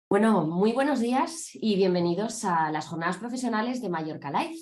Bueno, muy buenos días y bienvenidos a las jornadas profesionales de Mallorca Live.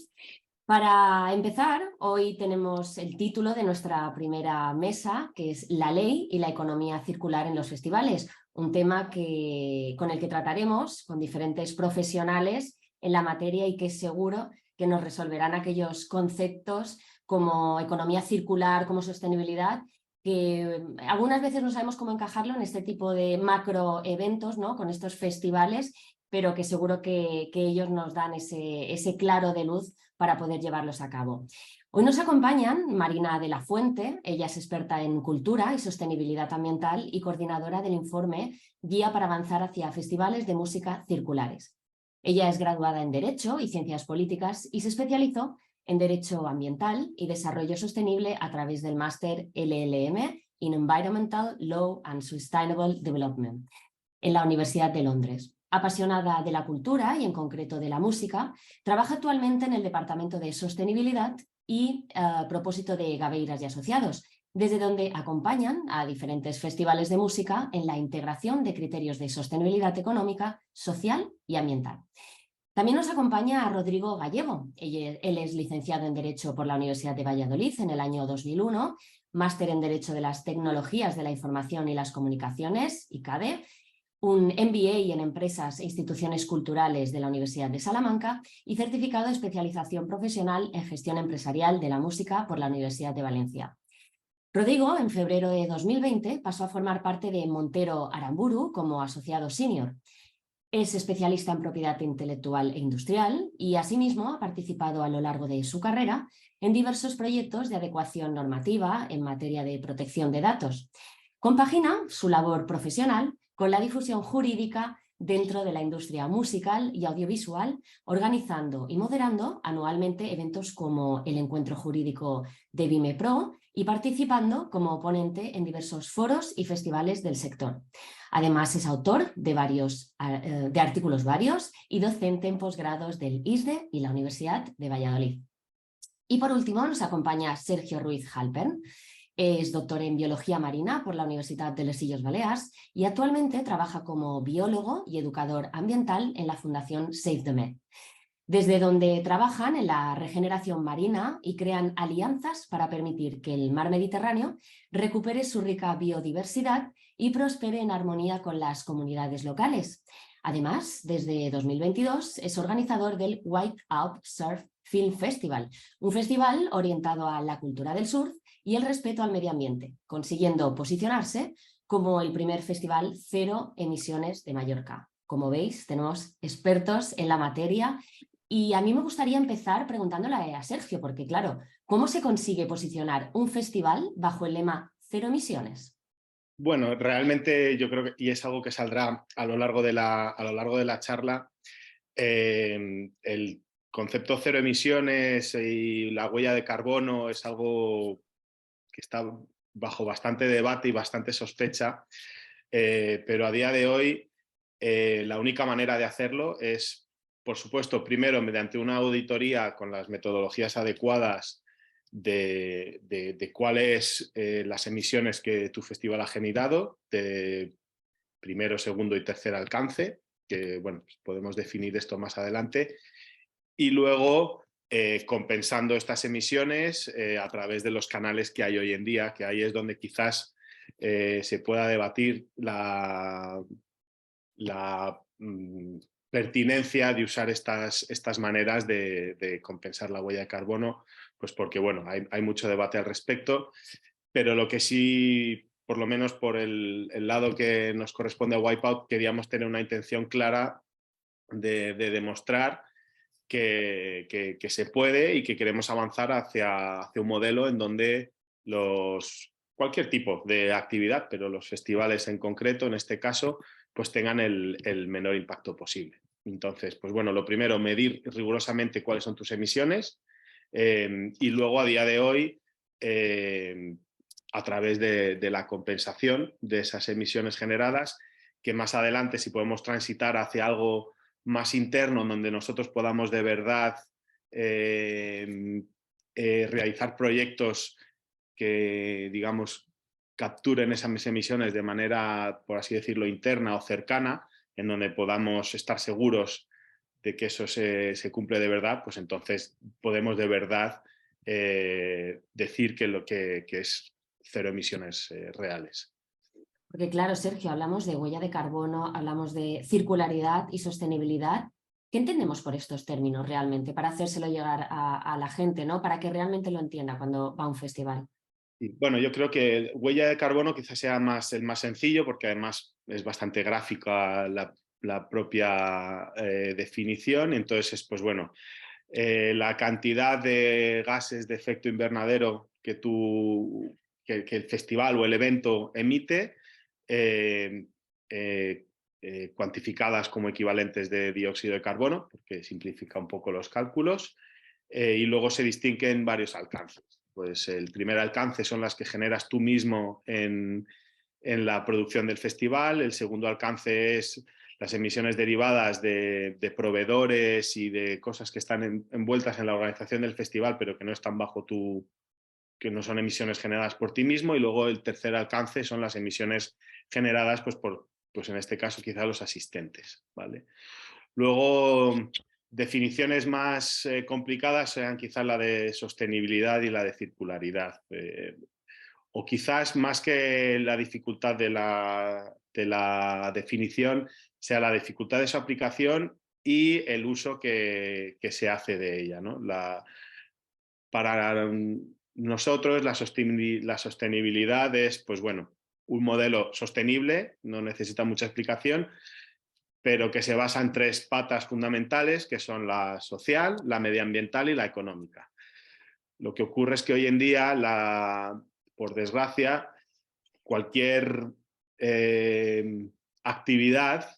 Para empezar, hoy tenemos el título de nuestra primera mesa, que es La ley y la economía circular en los festivales, un tema con el que trataremos con diferentes profesionales en la materia y que seguro que nos resolverán aquellos conceptos como economía circular, como sostenibilidad, que algunas veces no sabemos cómo encajarlo en este tipo de macroeventos, ¿no? Con estos festivales, pero que seguro que ellos nos dan ese claro de luz para poder llevarlos a cabo. Hoy nos acompañan Marina de la Fuente, ella es experta en cultura y sostenibilidad ambiental y coordinadora del informe Guía para avanzar hacia festivales de música circulares. Ella es graduada en Derecho y Ciencias Políticas y se especializó en Derecho Ambiental y Desarrollo Sostenible a través del máster LLM in Environmental Law and Sustainable Development en la Universidad de Londres. Apasionada de la cultura y en concreto de la música, trabaja actualmente en el Departamento de Sostenibilidad y Propósito de Gaveiras y Asociados, desde donde acompañan a diferentes festivales de música en la integración de criterios de sostenibilidad económica, social y ambiental. También nos acompaña Rodrigo Gallego. Él es licenciado en Derecho por la Universidad de Valladolid en el año 2001, máster en Derecho de las Tecnologías de la Información y las Comunicaciones, ICADE, un MBA en Empresas e Instituciones Culturales de la Universidad de Salamanca y certificado de especialización profesional en Gestión Empresarial de la Música por la Universidad de Valencia. Rodrigo, en febrero de 2020, pasó a formar parte de Montero Aramburu como asociado senior. Es especialista en propiedad intelectual e industrial y, asimismo, ha participado a lo largo de su carrera en diversos proyectos de adecuación normativa en materia de protección de datos. Compagina su labor profesional con la difusión jurídica dentro de la industria musical y audiovisual, organizando y moderando anualmente eventos como el Encuentro Jurídico de VimePro y participando como ponente en diversos foros y festivales del sector. Además, es autor de artículos varios y docente en posgrados del ISDE y la Universidad de Valladolid. Y por último, nos acompaña Sergio Ruiz Halpern. Es doctor en Biología Marina por la Universidad de Les Illes Balears y actualmente trabaja como biólogo y educador ambiental en la Fundación Save the Med, desde donde trabajan en la regeneración marina y crean alianzas para permitir que el mar Mediterráneo recupere su rica biodiversidad y prospere en armonía con las comunidades locales. Además, desde 2022 es organizador del White Out Surf Film Festival, un festival orientado a la cultura del surf y el respeto al medio ambiente, consiguiendo posicionarse como el primer festival cero emisiones de Mallorca. Como veis, tenemos expertos en la materia y a mí me gustaría empezar preguntándole a Sergio, porque claro, ¿cómo se consigue posicionar un festival bajo el lema cero emisiones? Bueno, realmente yo creo que, y es algo que saldrá a lo largo de la charla, el concepto cero emisiones y la huella de carbono es algo que está bajo bastante debate y bastante sospecha, pero a día de hoy la única manera de hacerlo es, por supuesto, primero mediante una auditoría con las metodologías adecuadas de cuáles las emisiones que tu festival ha generado, de primero, segundo y tercer alcance, que bueno, pues podemos definir esto más adelante, y luego compensando estas emisiones a través de los canales que hay hoy en día, que ahí es donde quizás se pueda debatir la pertinencia de usar estas maneras de compensar la huella de carbono, pues porque bueno, hay mucho debate al respecto, pero lo que sí, por lo menos por el lado que nos corresponde a Wipeout, queríamos tener una intención clara de demostrar que se puede y que queremos avanzar hacia un modelo en donde cualquier tipo de actividad, pero los festivales en concreto, en este caso, pues tengan el menor impacto posible. Entonces, pues bueno, lo primero, medir rigurosamente cuáles son tus emisiones y luego a día de hoy, a través de la compensación de esas emisiones generadas, que más adelante, si podemos transitar hacia algo más interno, donde nosotros podamos de verdad realizar proyectos que, digamos, capturen esas emisiones de manera, por así decirlo, interna o cercana, en donde podamos estar seguros de que eso se cumple de verdad, pues entonces podemos de verdad decir que lo que es cero emisiones reales. Porque claro, Sergio, hablamos de huella de carbono, hablamos de circularidad y sostenibilidad. ¿Qué entendemos por estos términos realmente? Para hacérselo llegar a la gente, ¿no? Para que realmente lo entienda cuando va a un festival. Y, bueno, yo creo que huella de carbono quizás sea el más sencillo porque además es bastante gráfica la propia definición. Entonces, pues bueno, la cantidad de gases de efecto invernadero que el festival o el evento emite, eh, eh, cuantificadas como equivalentes de dióxido de carbono, porque simplifica un poco los cálculos, y luego se distinguen varios alcances. Pues el primer alcance son las que generas tú mismo en la producción del festival, el segundo alcance es las emisiones derivadas de proveedores y de cosas que están envueltas en la organización del festival, pero que no están que no son emisiones generadas por ti mismo, y luego el tercer alcance son las emisiones generadas pues en este caso quizá los asistentes, ¿vale? Luego, definiciones más complicadas sean quizás la de sostenibilidad y la de circularidad. O quizás más que la dificultad de la definición, sea la dificultad de su aplicación y el uso que se hace de ella, ¿no? Para nosotros la sostenibilidad es, pues bueno, un modelo sostenible, no necesita mucha explicación, pero que se basa en tres patas fundamentales, que son la social, la medioambiental y la económica. Lo que ocurre es que hoy en día, por desgracia, cualquier actividad,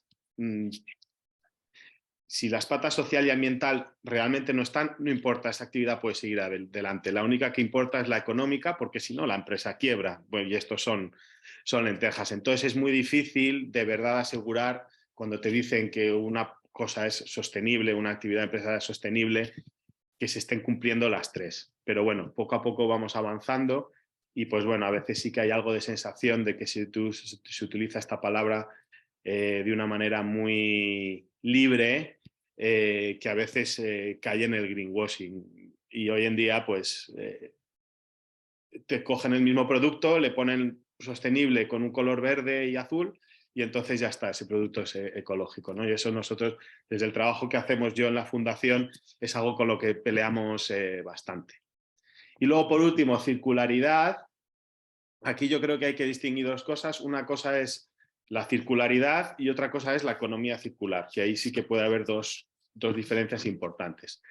si las patas social y ambiental realmente no están, no importa, esa actividad puede seguir adelante. La única que importa es la económica, porque si no, la empresa quiebra. Bueno, y estos son lentejas. Entonces es muy difícil de verdad asegurar cuando te dicen que una cosa es sostenible, una actividad empresarial es sostenible, que se estén cumpliendo las tres. Pero bueno, poco a poco vamos avanzando y pues bueno, a veces sí que hay algo de sensación de que si se utiliza esta palabra de una manera muy libre, que a veces cae en el greenwashing. Y hoy en día pues te cogen el mismo producto, le ponen sostenible con un color verde y azul y entonces ya está, ese producto es ecológico, ¿no? Y eso nosotros, desde el trabajo que hacemos yo en la fundación, es algo con lo que peleamos bastante. Y luego, por último, circularidad. Aquí yo creo que hay que distinguir dos cosas. Una cosa es la circularidad y otra cosa es la economía circular, que ahí sí que puede haber dos diferencias importantes.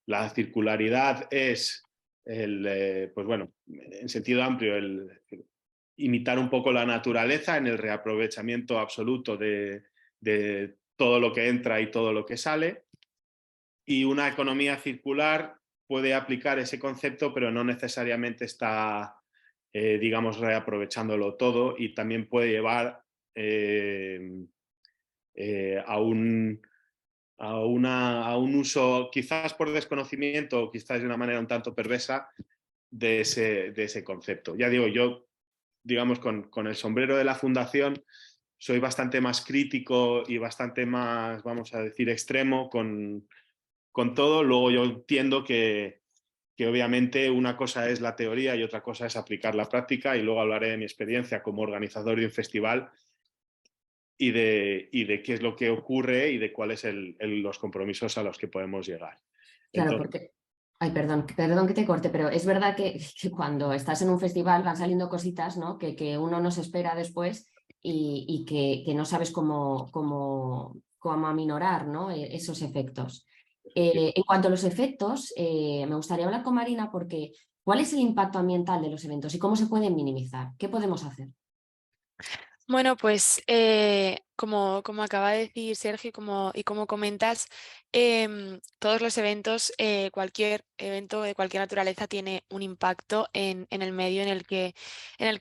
La circularidad es pues bueno, en sentido amplio, imitar un poco la naturaleza en el reaprovechamiento absoluto de todo lo que entra y todo lo que sale. Y una economía circular puede aplicar ese concepto, pero no necesariamente está, digamos, reaprovechándolo todo y también puede llevar a un uso, quizás por desconocimiento o quizás de una manera un tanto perversa, de ese concepto. Ya digo, yo, digamos, con el sombrero de la fundación, soy bastante más crítico y bastante más, vamos a decir, extremo con todo. Luego yo entiendo que obviamente una cosa es la teoría y otra cosa es aplicar la práctica, y luego hablaré de mi experiencia como organizador de un festival y de qué es lo que ocurre y de cuáles los compromisos a los que podemos llegar. Claro, Entonces, porque, ay, perdón que te corte, pero es verdad que cuando estás en un festival van saliendo cositas, ¿no? Que uno no se espera después y que no sabes cómo aminorar, ¿no? Esos efectos. En cuanto a los efectos, me gustaría hablar con Marina porque ¿cuál es el impacto ambiental de los eventos y cómo se pueden minimizar? ¿Qué podemos hacer? Bueno, pues como acaba de decir Sergio y como comentas, todos los eventos, cualquier evento de cualquier naturaleza tiene un impacto en el medio en el que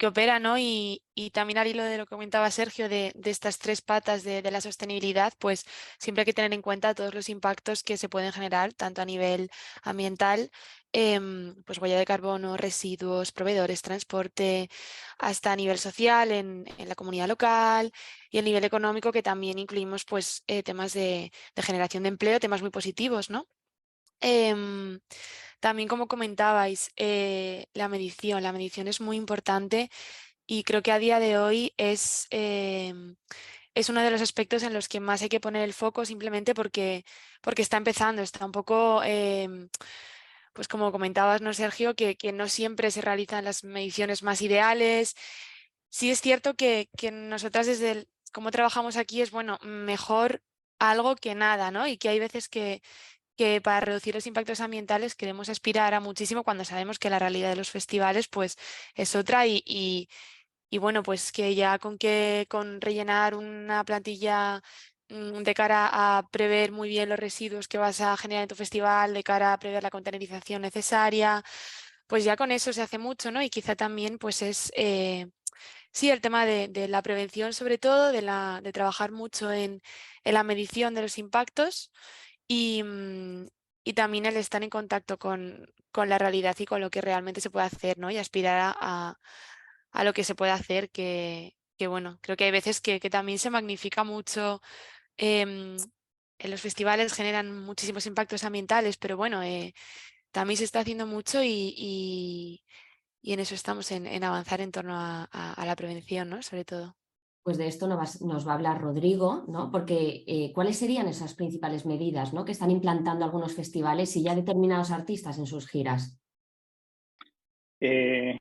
opera, ¿no? Y también al hilo de lo que comentaba Sergio de estas tres patas de la sostenibilidad, pues siempre hay que tener en cuenta todos los impactos que se pueden generar, tanto a nivel ambiental, pues huella de carbono, residuos, proveedores, transporte, hasta a nivel social en la comunidad local y a nivel económico, que también incluimos pues temas de generación de empleo, temas muy positivos, ¿no? También, como comentabais, la medición es muy importante y creo que a día de hoy es uno de los aspectos en los que más hay que poner el foco, simplemente porque está empezando, está un poco, pues como comentabas, ¿no, Sergio? Que no siempre se realizan las mediciones más ideales. Sí es cierto que nosotras desde cómo trabajamos aquí es, bueno, mejor algo que nada, ¿no? Y que hay veces que para reducir los impactos ambientales queremos aspirar a muchísimo cuando sabemos que la realidad de los festivales pues es otra y bueno, pues que ya con rellenar una plantilla de cara a prever muy bien los residuos que vas a generar en tu festival, de cara a prever la containerización necesaria, pues ya con eso se hace mucho, ¿no? Y quizá también pues es, sí, el tema de la prevención sobre todo, de trabajar mucho en la medición de los impactos y también el estar en contacto con la realidad y con lo que realmente se puede hacer, ¿no? Y aspirar a lo que se puede hacer, que bueno, creo que hay veces que también se magnifica mucho. em, en los festivales generan muchísimos impactos ambientales, pero bueno, también se está haciendo mucho y en eso estamos, en avanzar en torno a la prevención, ¿no? Sobre todo. Pues de esto nos va a hablar Rodrigo, ¿no? Porque ¿cuáles serían esas principales medidas, ¿no?, que están implantando algunos festivales y ya determinados artistas en sus giras? Eh,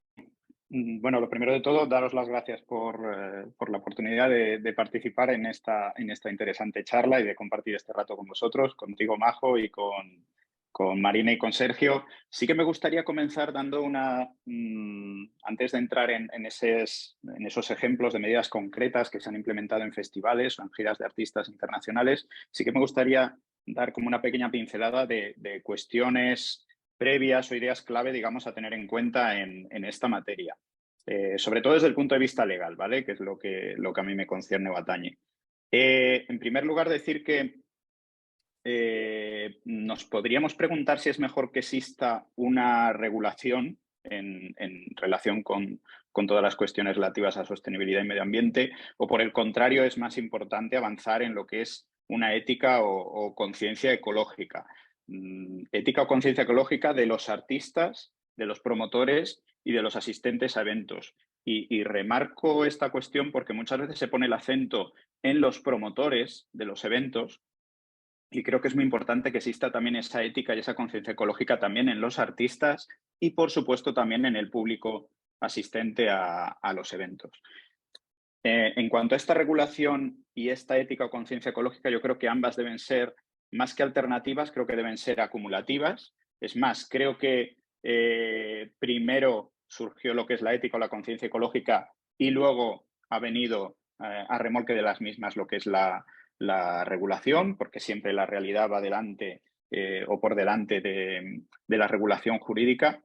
bueno, lo primero de todo, daros las gracias por la oportunidad de participar en esta interesante charla y de compartir este rato con vosotros, contigo, Majo, y con Marina y con Sergio. Sí que me gustaría comenzar dando antes de entrar en esos ejemplos de medidas concretas que se han implementado en festivales o en giras de artistas internacionales, sí que me gustaría dar como una pequeña pincelada de cuestiones previas o ideas clave, digamos, a tener en cuenta en esta materia. Sobre todo desde el punto de vista legal, ¿vale? Que es lo que a mí me concierne o atañe. En primer lugar, decir que nos podríamos preguntar si es mejor que exista una regulación en relación con todas las cuestiones relativas a sostenibilidad y medio ambiente, o por el contrario, es más importante avanzar en lo que es una ética o conciencia ecológica. Ética o conciencia ecológica de los artistas, de los promotores y de los asistentes a eventos. Y remarco esta cuestión porque muchas veces se pone el acento en los promotores de los eventos, y creo que es muy importante que exista también esa ética y esa conciencia ecológica también en los artistas y, por supuesto, también en el público asistente a los eventos. En cuanto a esta regulación y esta ética o conciencia ecológica, yo creo que ambas deben ser, más que alternativas, creo que deben ser acumulativas. Es más, creo que primero surgió lo que es la ética o la conciencia ecológica y luego ha venido a remolque de las mismas lo que es la regulación, porque siempre la realidad va delante o por delante de la regulación jurídica.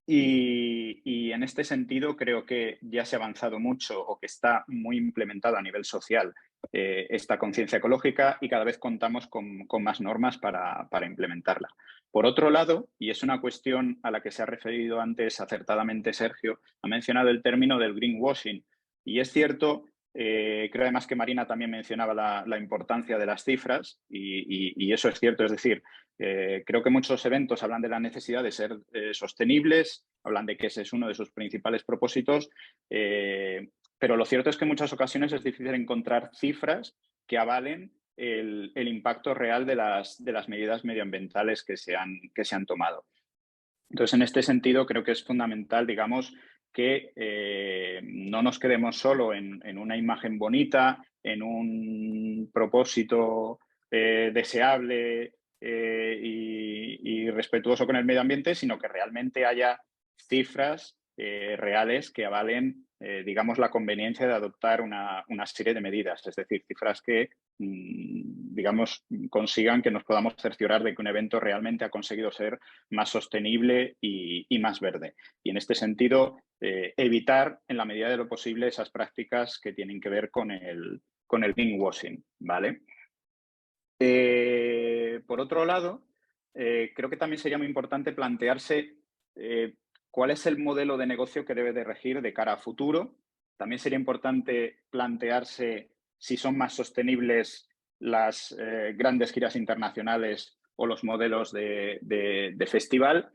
Y en este sentido creo que ya se ha avanzado mucho o que está muy implementado a nivel social esta conciencia ecológica y cada vez contamos con más normas para implementarla. Por otro lado, y es una cuestión a la que se ha referido antes acertadamente Sergio, ha mencionado el término del greenwashing. Y es cierto, creo además que Marina también mencionaba la importancia de las cifras y eso es cierto, es decir, creo que muchos eventos hablan de la necesidad de ser sostenibles, hablan de que ese es uno de sus principales propósitos, pero lo cierto es que en muchas ocasiones es difícil encontrar cifras que avalen el impacto real de las medidas medioambientales que se han tomado. Entonces, en este sentido, creo que es fundamental, digamos, que no nos quedemos solo en una imagen bonita, en un propósito deseable y respetuoso con el medio ambiente, sino que realmente haya cifras reales que avalen, digamos, la conveniencia de adoptar una serie de medidas, es decir, cifras que, digamos, consigan que nos podamos cerciorar de que un evento realmente ha conseguido ser más sostenible y más verde. Y en este sentido, evitar en la medida de lo posible esas prácticas que tienen que ver con el greenwashing, ¿vale? Por otro lado, creo que también sería muy importante plantearse cuál es el modelo de negocio que debe de regir de cara a futuro. También sería importante plantearse si son más sostenibles las grandes giras internacionales o los modelos de festival.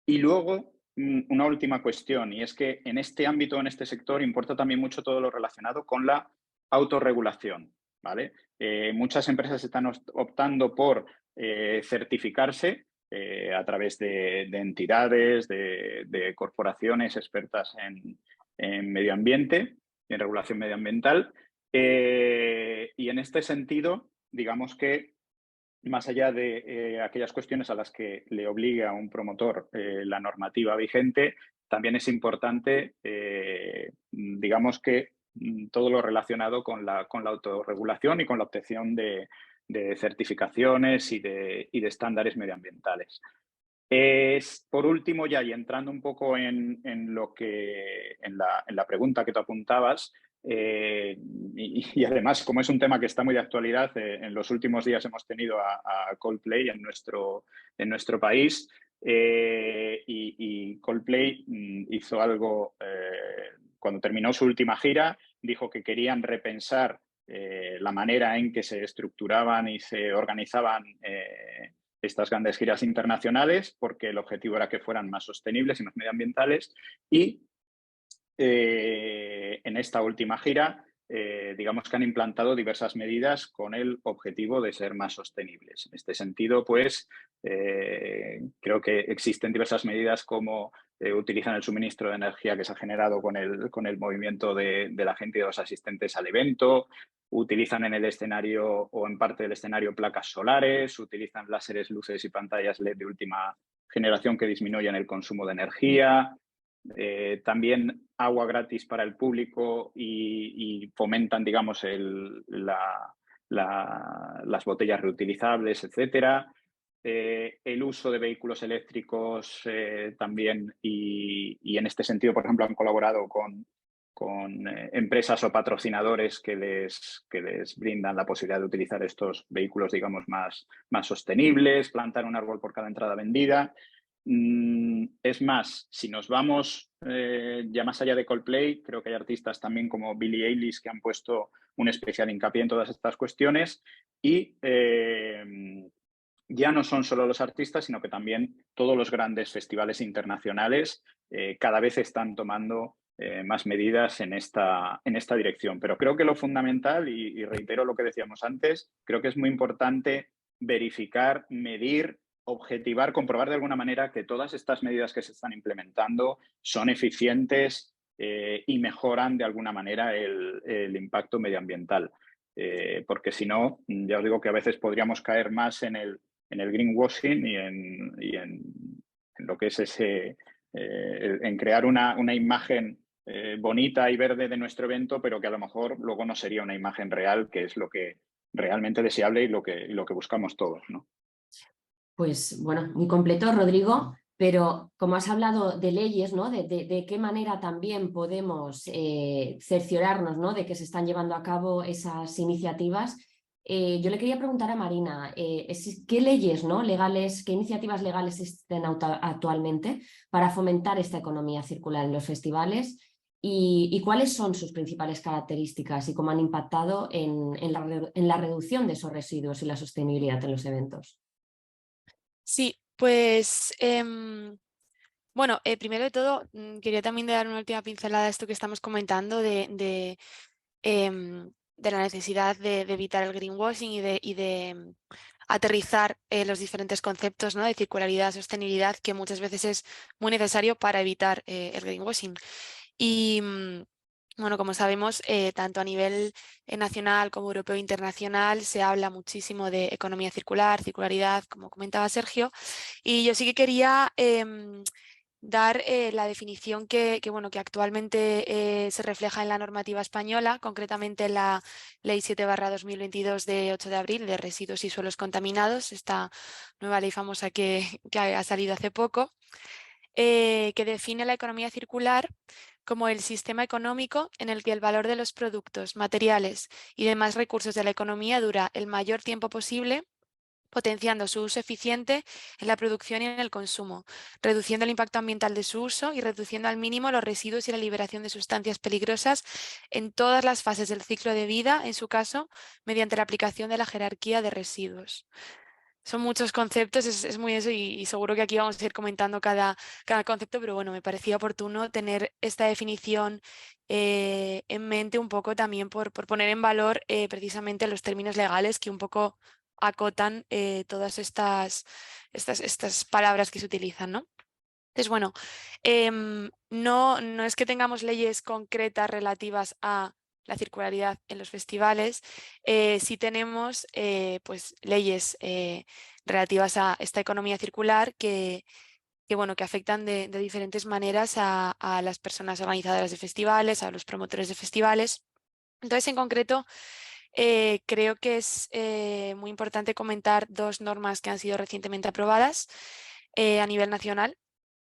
Y luego, una última cuestión, y es que en este ámbito, en este sector, importa también mucho todo lo relacionado con la autorregulación, ¿vale? Muchas empresas están optando por certificarse a través de entidades, de corporaciones expertas en medio ambiente, en regulación medioambiental. Y en este sentido, digamos que más allá de aquellas cuestiones a las que le obliga a un promotor la normativa vigente, también es importante, digamos que todo lo relacionado con la autorregulación y con la obtención de certificaciones y de estándares medioambientales. Por último, ya y entrando un poco en la pregunta que tú apuntabas, y además, como es un tema que está muy de actualidad, en los últimos días hemos tenido a Coldplay en nuestro país, y Coldplay hizo algo cuando terminó su última gira, dijo que querían repensar la manera en que se estructuraban y se organizaban estas grandes giras internacionales, porque el objetivo era que fueran más sostenibles y más medioambientales. Y en esta última gira, digamos que han implantado diversas medidas con el objetivo de ser más sostenibles. En este sentido, pues, creo que existen diversas medidas como utilizan el suministro de energía que se ha generado con el movimiento de la gente y de los asistentes al evento, utilizan en el escenario o en parte del escenario placas solares, utilizan láseres, luces y pantallas LED de última generación que disminuyen el consumo de energía. También agua gratis para el público y fomentan, digamos, las botellas reutilizables, etcétera. El uso de vehículos eléctricos también y en este sentido, por ejemplo, han colaborado con empresas o patrocinadores que les brindan la posibilidad de utilizar estos vehículos, digamos, más sostenibles, plantar un árbol por cada entrada vendida. Es más, si nos vamos ya más allá de Coldplay, creo que hay artistas también como Billie Eilish que han puesto un especial hincapié en todas estas cuestiones y ya no son solo los artistas, sino que también todos los grandes festivales internacionales cada vez están tomando más medidas en esta dirección. Pero creo que lo fundamental, y reitero lo que decíamos antes, creo que es muy importante verificar, medir, objetivar, comprobar de alguna manera que todas estas medidas que se están implementando son eficientes y mejoran de alguna manera el impacto medioambiental. Porque si no, ya os digo que a veces podríamos caer más en el greenwashing y en lo que es en crear una imagen bonita y verde de nuestro evento, pero que a lo mejor luego no sería una imagen real, que es lo que realmente deseable y lo que buscamos todos, ¿no? Pues bueno, muy completo, Rodrigo, pero como has hablado de leyes, ¿no? De qué manera también podemos cerciorarnos, ¿no? De que se están llevando a cabo esas iniciativas. Yo le quería preguntar a Marina, ¿qué leyes, ¿no? legales, qué iniciativas legales existen actualmente para fomentar esta economía circular en los festivales? ¿Y cuáles son sus principales características y cómo han impactado en la reducción de esos residuos y la sostenibilidad en los eventos? Sí, pues bueno, primero de todo quería también dar una última pincelada a esto que estamos comentando de la necesidad de evitar el greenwashing y de aterrizar los diferentes conceptos, ¿no? de circularidad, sostenibilidad, que muchas veces es muy necesario para evitar el greenwashing. Y bueno, como sabemos, tanto a nivel nacional como europeo e internacional se habla muchísimo de economía circular, circularidad, como comentaba Sergio, y yo sí que quería dar la definición que actualmente se refleja en la normativa española, concretamente en la Ley 7/2022 de 8 de abril de residuos y suelos contaminados, esta nueva ley famosa que ha salido hace poco, que define la economía circular como el sistema económico en el que el valor de los productos, materiales y demás recursos de la economía dura el mayor tiempo posible potenciando su uso eficiente en la producción y en el consumo, reduciendo el impacto ambiental de su uso y reduciendo al mínimo los residuos y la liberación de sustancias peligrosas en todas las fases del ciclo de vida, en su caso, mediante la aplicación de la jerarquía de residuos. Son muchos conceptos, es muy eso y seguro que aquí vamos a ir comentando cada concepto, pero bueno, me parecía oportuno tener esta definición en mente un poco también por poner en valor precisamente los términos legales que un poco acotan todas estas palabras que se utilizan, ¿no? Entonces, bueno, no es que tengamos leyes concretas relativas a la circularidad en los festivales, sí tenemos pues, leyes relativas a esta economía circular bueno, que afectan de diferentes maneras a las personas organizadoras de festivales, a los promotores de festivales. Entonces, en concreto, creo que es muy importante comentar dos normas que han sido recientemente aprobadas a nivel nacional,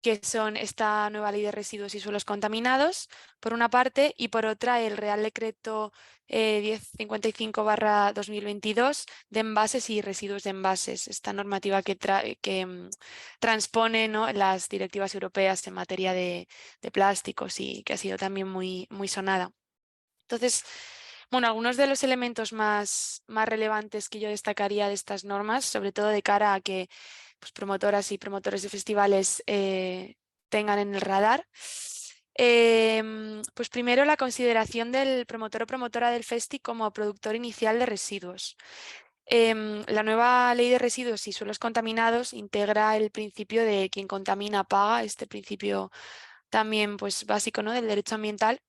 que son esta nueva ley de residuos y suelos contaminados, por una parte, y por otra el Real Decreto 1055/2022 de envases y residuos de envases, esta normativa que transpone, ¿no?, las directivas europeas en materia de plásticos y que ha sido también muy sonada. Entonces, bueno, algunos de los elementos más relevantes que yo destacaría de estas normas, sobre todo de cara a que pues, promotoras y promotores de festivales tengan en el radar. Pues primero la consideración del promotor o promotora del festi como productor inicial de residuos. La nueva ley de residuos y suelos contaminados integra el principio de quien contamina paga, este principio también pues, básico, ¿no?, del derecho ambiental.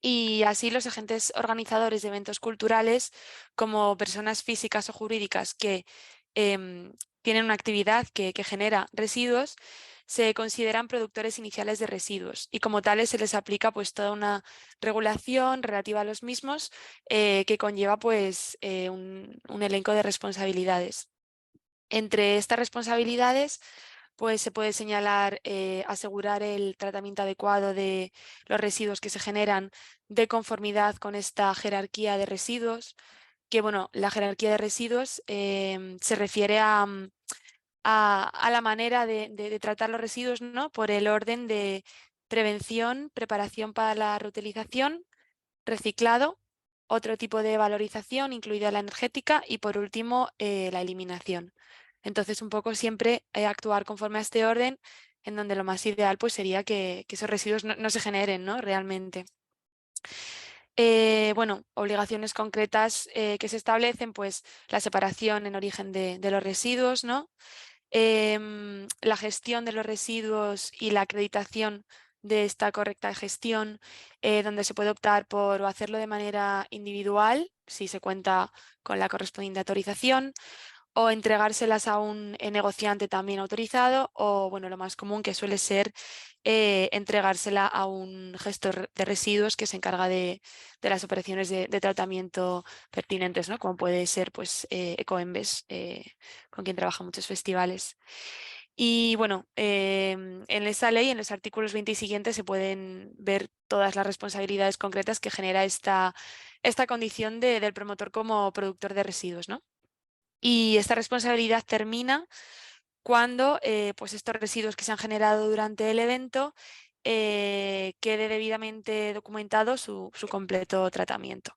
Y así los agentes organizadores de eventos culturales, como personas físicas o jurídicas que tienen una actividad que genera residuos, se consideran productores iniciales de residuos y como tales se les aplica pues toda una regulación relativa a los mismos que conlleva pues un elenco de responsabilidades. Entre estas responsabilidades pues se puede señalar asegurar el tratamiento adecuado de los residuos que se generan de conformidad con esta jerarquía de residuos, que bueno, la jerarquía de residuos se refiere a la manera de tratar los residuos, ¿no?, por el orden de prevención, preparación para la reutilización, reciclado, otro tipo de valorización, incluida la energética, y por último la eliminación. Entonces, un poco siempre actuar conforme a este orden, en donde lo más ideal pues, sería que esos residuos no se generen, ¿no?, realmente. Bueno, obligaciones concretas que se establecen, pues la separación en origen de los residuos, ¿no? La gestión de los residuos y la acreditación de esta correcta gestión, donde se puede optar por o hacerlo de manera individual, si se cuenta con la correspondiente autorización, o entregárselas a un negociante también autorizado, o bueno, lo más común que suele ser entregársela a un gestor de residuos que se encarga de las operaciones de tratamiento pertinentes, ¿no?, como puede ser pues Ecoembes, con quien trabaja muchos festivales. Y bueno, en esa ley, en los artículos 20 y siguientes, se pueden ver todas las responsabilidades concretas que genera esta condición del promotor como productor de residuos, ¿no? Y esta responsabilidad termina cuando pues estos residuos que se han generado durante el evento quede debidamente documentado su completo tratamiento.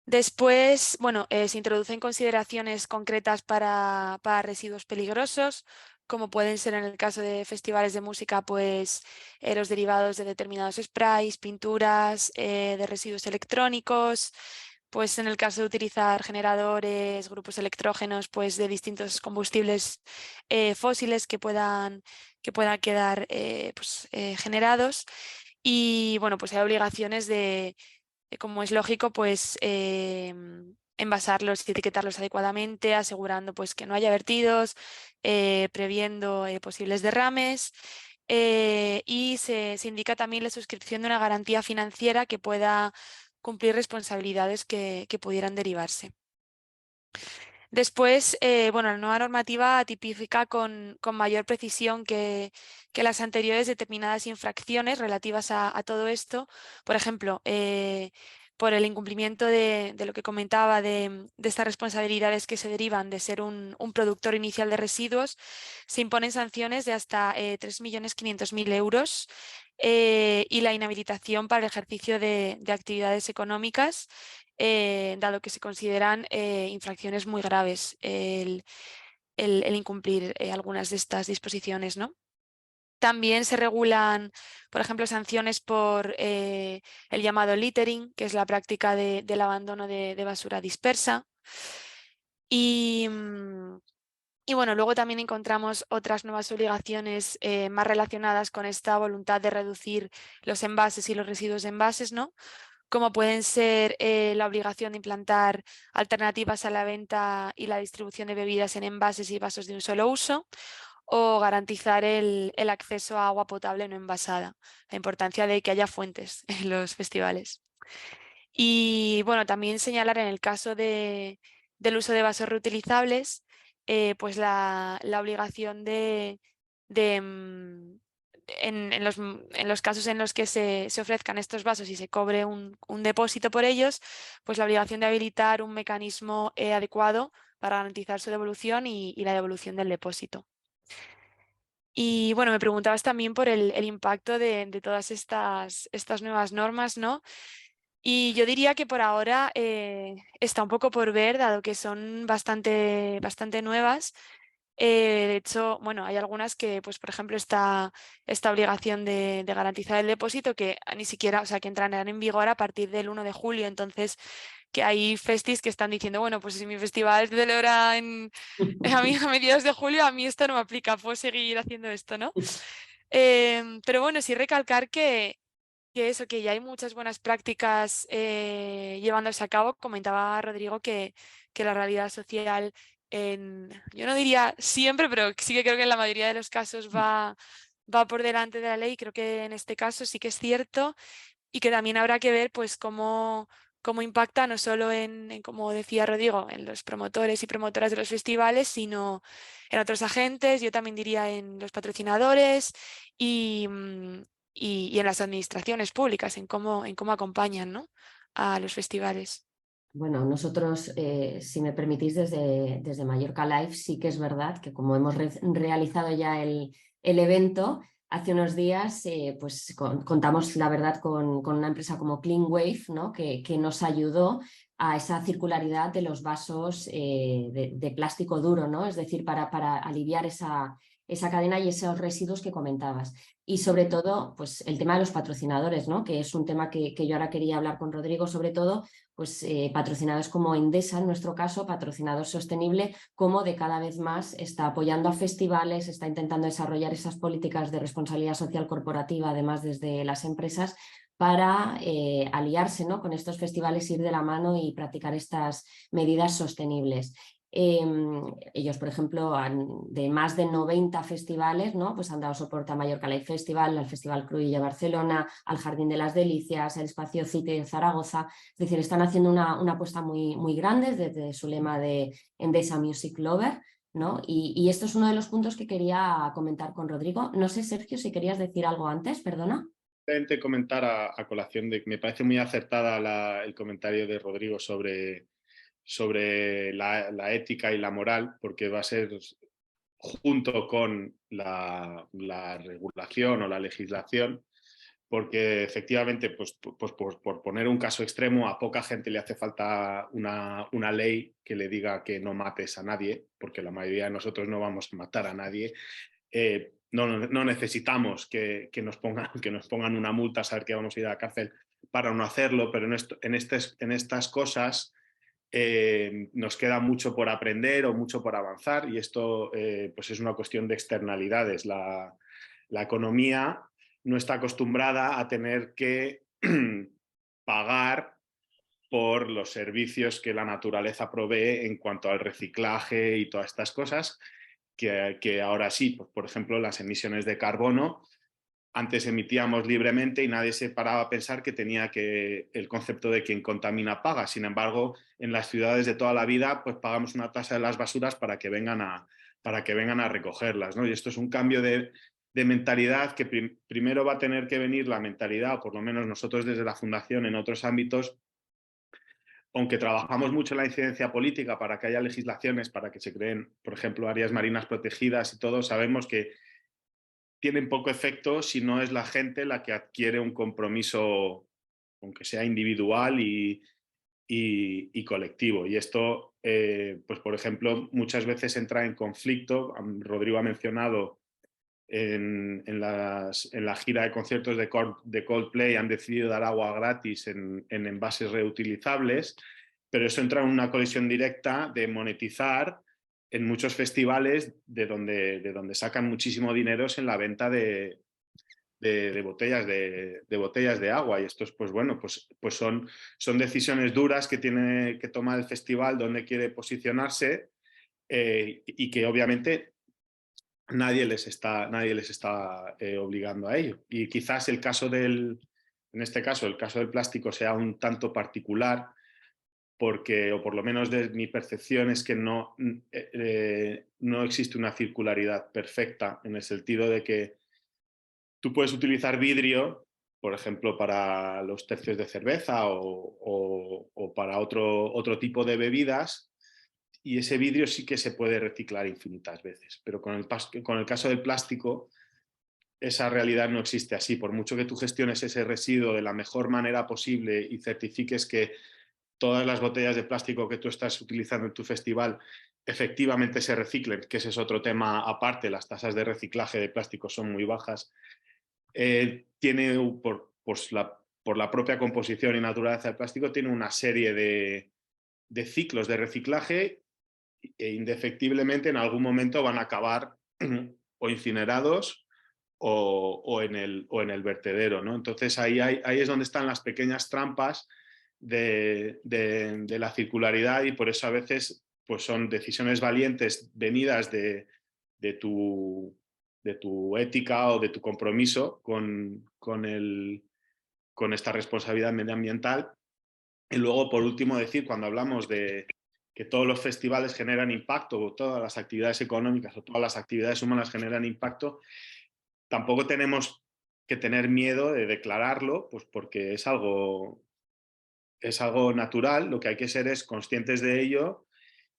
Después, bueno, se introducen consideraciones concretas para residuos peligrosos, como pueden ser en el caso de festivales de música, pues los derivados de determinados sprays, pinturas, de residuos electrónicos, pues en el caso de utilizar generadores, grupos electrógenos, pues de distintos combustibles fósiles que puedan quedar generados. Y bueno, pues hay obligaciones de como es lógico, pues envasarlos y etiquetarlos adecuadamente, asegurando pues que no haya vertidos, previendo posibles derrames. Y se indica también la suscripción de una garantía financiera que pueda cumplir responsabilidades que pudieran derivarse. Después, bueno, la nueva normativa tipifica con mayor precisión que las anteriores determinadas infracciones relativas a todo esto. Por ejemplo, por el incumplimiento de lo que comentaba, de estas responsabilidades que se derivan de ser un productor inicial de residuos, se imponen sanciones de hasta 3.500.000 euros y la inhabilitación para el ejercicio de actividades económicas, dado que se consideran infracciones muy graves el incumplir algunas de estas disposiciones, ¿no? También se regulan, por ejemplo, sanciones por el llamado littering, que es la práctica del abandono de basura dispersa. Y bueno, luego también encontramos otras nuevas obligaciones más relacionadas con esta voluntad de reducir los envases y los residuos de envases, ¿no? Como pueden ser la obligación de implantar alternativas a la venta y la distribución de bebidas en envases y vasos de un solo uso, o garantizar el acceso a agua potable no envasada, la importancia de que haya fuentes en los festivales. Y bueno, también señalar en el caso del uso de vasos reutilizables, pues la obligación en los casos en los que se ofrezcan estos vasos y se cobre un depósito por ellos, pues la obligación de habilitar un mecanismo adecuado para garantizar su devolución y la devolución del depósito. Y bueno, me preguntabas también por el impacto de todas estas nuevas normas, ¿no? Y yo diría que por ahora está un poco por ver, dado que son bastante nuevas. De hecho, bueno, hay algunas que, pues, por ejemplo, esta obligación de garantizar el depósito que ni siquiera, o sea, que entrarán en vigor a partir del 1 de julio. Entonces, que hay festis que están diciendo, bueno, pues si mi festival se celebra a mediados de julio, a mí esto no me aplica, puedo seguir haciendo esto, ¿no? Pero bueno, sí recalcar que ya hay muchas buenas prácticas llevándose a cabo. Comentaba Rodrigo que la realidad social, yo no diría siempre, pero sí que creo que en la mayoría de los casos va por delante de la ley. Creo que en este caso sí que es cierto, y que también habrá que ver pues cómo impacta no solo como decía Rodrigo, en los promotores y promotoras de los festivales, sino en otros agentes, yo también diría en los patrocinadores y en las administraciones públicas, en cómo acompañan, ¿no?, a los festivales. Bueno, nosotros, si me permitís, desde Mallorca Live, sí que es verdad que como hemos realizado ya el evento, hace unos días pues contamos, la verdad, con una empresa como Clean Wave, ¿no?, que nos ayudó a esa circularidad de los vasos de plástico duro, ¿no? Es decir, para aliviar esa cadena y esos residuos que comentabas. Y sobre todo, pues el tema de los patrocinadores, ¿no?, que es un tema que yo ahora quería hablar con Rodrigo, sobre todo, pues patrocinadores como Endesa, en nuestro caso, patrocinador sostenible, como de cada vez más está apoyando a festivales, está intentando desarrollar esas políticas de responsabilidad social corporativa, además desde las empresas, para aliarse, ¿no?, con estos festivales, ir de la mano y practicar estas medidas sostenibles. Ellos, por ejemplo, de más de 90 festivales, ¿no?, pues han dado soporte a Mallorca Live Festival, al Festival Cruïlla Barcelona, al Jardín de las Delicias, al Espacio Cite de Zaragoza. Es decir, están haciendo una apuesta muy grande desde su lema de Endesa Music Lover, ¿no? Y esto es uno de los puntos que quería comentar con Rodrigo. No sé, Sergio, si querías decir algo antes, perdona. Comentar a colación de que me parece muy acertada el comentario de Rodrigo sobre la ética y la moral, porque va a ser junto con la regulación o la legislación, porque efectivamente, pues por poner un caso extremo, a poca gente le hace falta una ley que le diga que no mates a nadie, porque la mayoría de nosotros no vamos a matar a nadie. No necesitamos que nos pongan una multa, saber que vamos a ir a la cárcel para no hacerlo, pero en estas cosas nos queda mucho por aprender o mucho por avanzar, y esto pues es una cuestión de externalidades. La economía no está acostumbrada a tener que pagar por los servicios que la naturaleza provee en cuanto al reciclaje y todas estas cosas, que ahora sí, pues, por ejemplo, las emisiones de carbono. Antes emitíamos libremente y nadie se paraba a pensar que tenía el concepto de quien contamina paga. Sin embargo, en las ciudades de toda la vida, pues pagamos una tasa de las basuras para que vengan a recogerlas, ¿no? Y esto es un cambio de mentalidad que primero va a tener que venir la mentalidad, o por lo menos nosotros desde la Fundación en otros ámbitos, aunque trabajamos mucho en la incidencia política para que haya legislaciones, para que se creen, por ejemplo, áreas marinas protegidas y todo, sabemos que tienen poco efecto si no es la gente la que adquiere un compromiso, aunque sea individual y colectivo. Y esto, pues por ejemplo, muchas veces entra en conflicto. Rodrigo ha mencionado en la gira de conciertos de Coldplay han decidido dar agua gratis en envases reutilizables, pero eso entra en una colisión directa de monetizar en muchos festivales de donde sacan muchísimo dinero en la venta de botellas de agua. Y estos, pues bueno, pues son decisiones duras que tiene que tomar el festival, donde quiere posicionarse, y que obviamente nadie les está obligando a ello. Y quizás en este caso, el caso del plástico sea un tanto particular, porque, o por lo menos de mi percepción, es que no existe una circularidad perfecta, en el sentido de que tú puedes utilizar vidrio, por ejemplo, para los tercios de cerveza o para otro tipo de bebidas, y ese vidrio sí que se puede reciclar infinitas veces. Pero con el caso del plástico, esa realidad no existe así. Por mucho que tú gestiones ese residuo de la mejor manera posible y certifiques que todas las botellas de plástico que tú estás utilizando en tu festival efectivamente se reciclen, que ese es otro tema aparte, las tasas de reciclaje de plástico son muy bajas, tiene, por la propia composición y naturaleza del plástico, tiene una serie de ciclos de reciclaje e indefectiblemente en algún momento van a acabar o incinerados o en el vertedero, ¿no? Entonces ahí es donde están las pequeñas trampas de la circularidad, y por eso a veces pues son decisiones valientes venidas de tu ética o de tu compromiso con esta responsabilidad medioambiental. Y luego, por último, decir, cuando hablamos de que todos los festivales generan impacto, o todas las actividades económicas o todas las actividades humanas generan impacto, tampoco tenemos que tener miedo de declararlo, pues porque es algo natural. Lo que hay que ser es conscientes de ello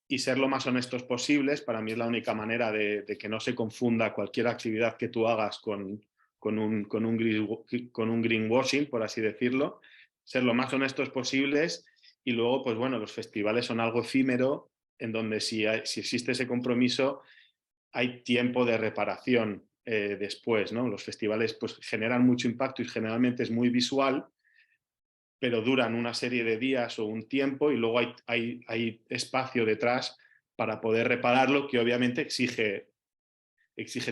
y ser lo más honestos posibles. Para mí es la única manera de que no se confunda cualquier actividad que tú hagas con un greenwashing, por así decirlo. Ser lo más honestos posibles. Y luego, pues bueno, los festivales son algo efímero, en donde si existe ese compromiso, hay tiempo de reparación después, ¿no? Los festivales pues generan mucho impacto y generalmente es muy visual, pero duran una serie de días o un tiempo, y luego hay espacio detrás para poder repararlo, que obviamente exige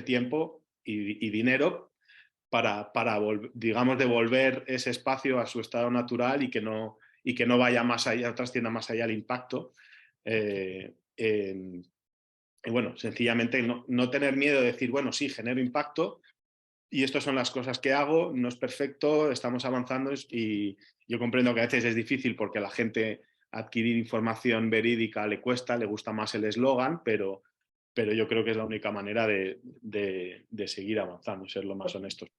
tiempo y dinero para digamos, devolver ese espacio a su estado natural y que no vaya más allá, trascienda más allá el impacto. Y bueno, sencillamente no tener miedo de decir, bueno, sí, genero impacto, y estas son las cosas que hago, no es perfecto, estamos avanzando, y yo comprendo que a veces es difícil porque a la gente adquirir información verídica le cuesta, le gusta más el eslogan, pero yo creo que es la única manera de seguir avanzando, ser lo más honestos.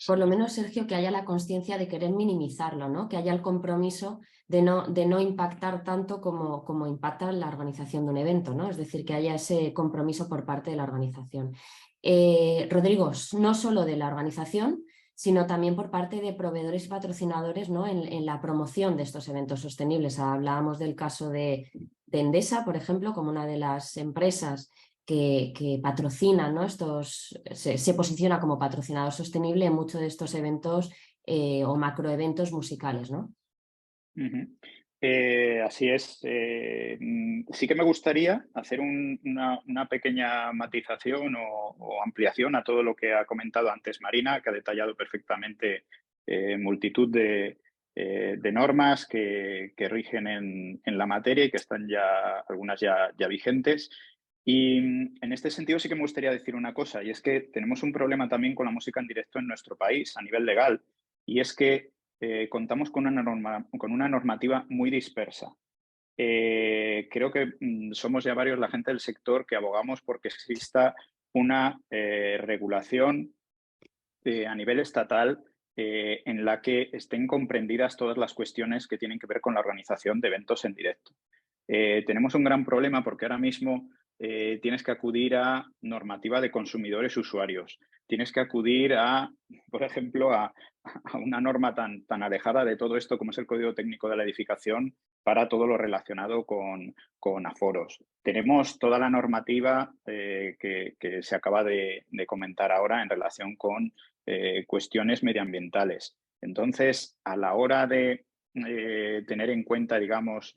Por lo menos, Sergio, que haya la consciencia de querer minimizarlo, ¿no? Que haya el compromiso de no impactar tanto como impacta la organización de un evento, ¿no? Es decir, que haya ese compromiso por parte de la organización. Rodrigo, no solo de la organización, sino también por parte de proveedores y patrocinadores, ¿no? en la promoción de estos eventos sostenibles. Hablábamos del caso de Endesa, por ejemplo, como una de las empresas que patrocina, ¿no? Se posiciona como patrocinador sostenible en muchos de estos eventos o macroeventos musicales, ¿no? Así es. Sí que me gustaría hacer una pequeña matización o ampliación a todo lo que ha comentado antes Marina, que ha detallado perfectamente multitud de normas que rigen en la materia y que están ya, algunas ya vigentes. Y en este sentido sí que me gustaría decir una cosa, y es que tenemos un problema también con la música en directo en nuestro país a nivel legal, y es que contamos con una normativa muy dispersa. Creo que somos ya varios la gente del sector que abogamos porque exista una regulación a nivel estatal en la que estén comprendidas todas las cuestiones que tienen que ver con la organización de eventos en directo. Tenemos un gran problema porque ahora mismo tienes que acudir a normativa de consumidores y usuarios. Tienes que acudir a, por ejemplo, a una norma tan alejada de todo esto como es el Código Técnico de la Edificación para todo lo relacionado con aforos. Tenemos toda la normativa que se acaba de comentar ahora en relación con cuestiones medioambientales. Entonces, a la hora de tener en cuenta, digamos,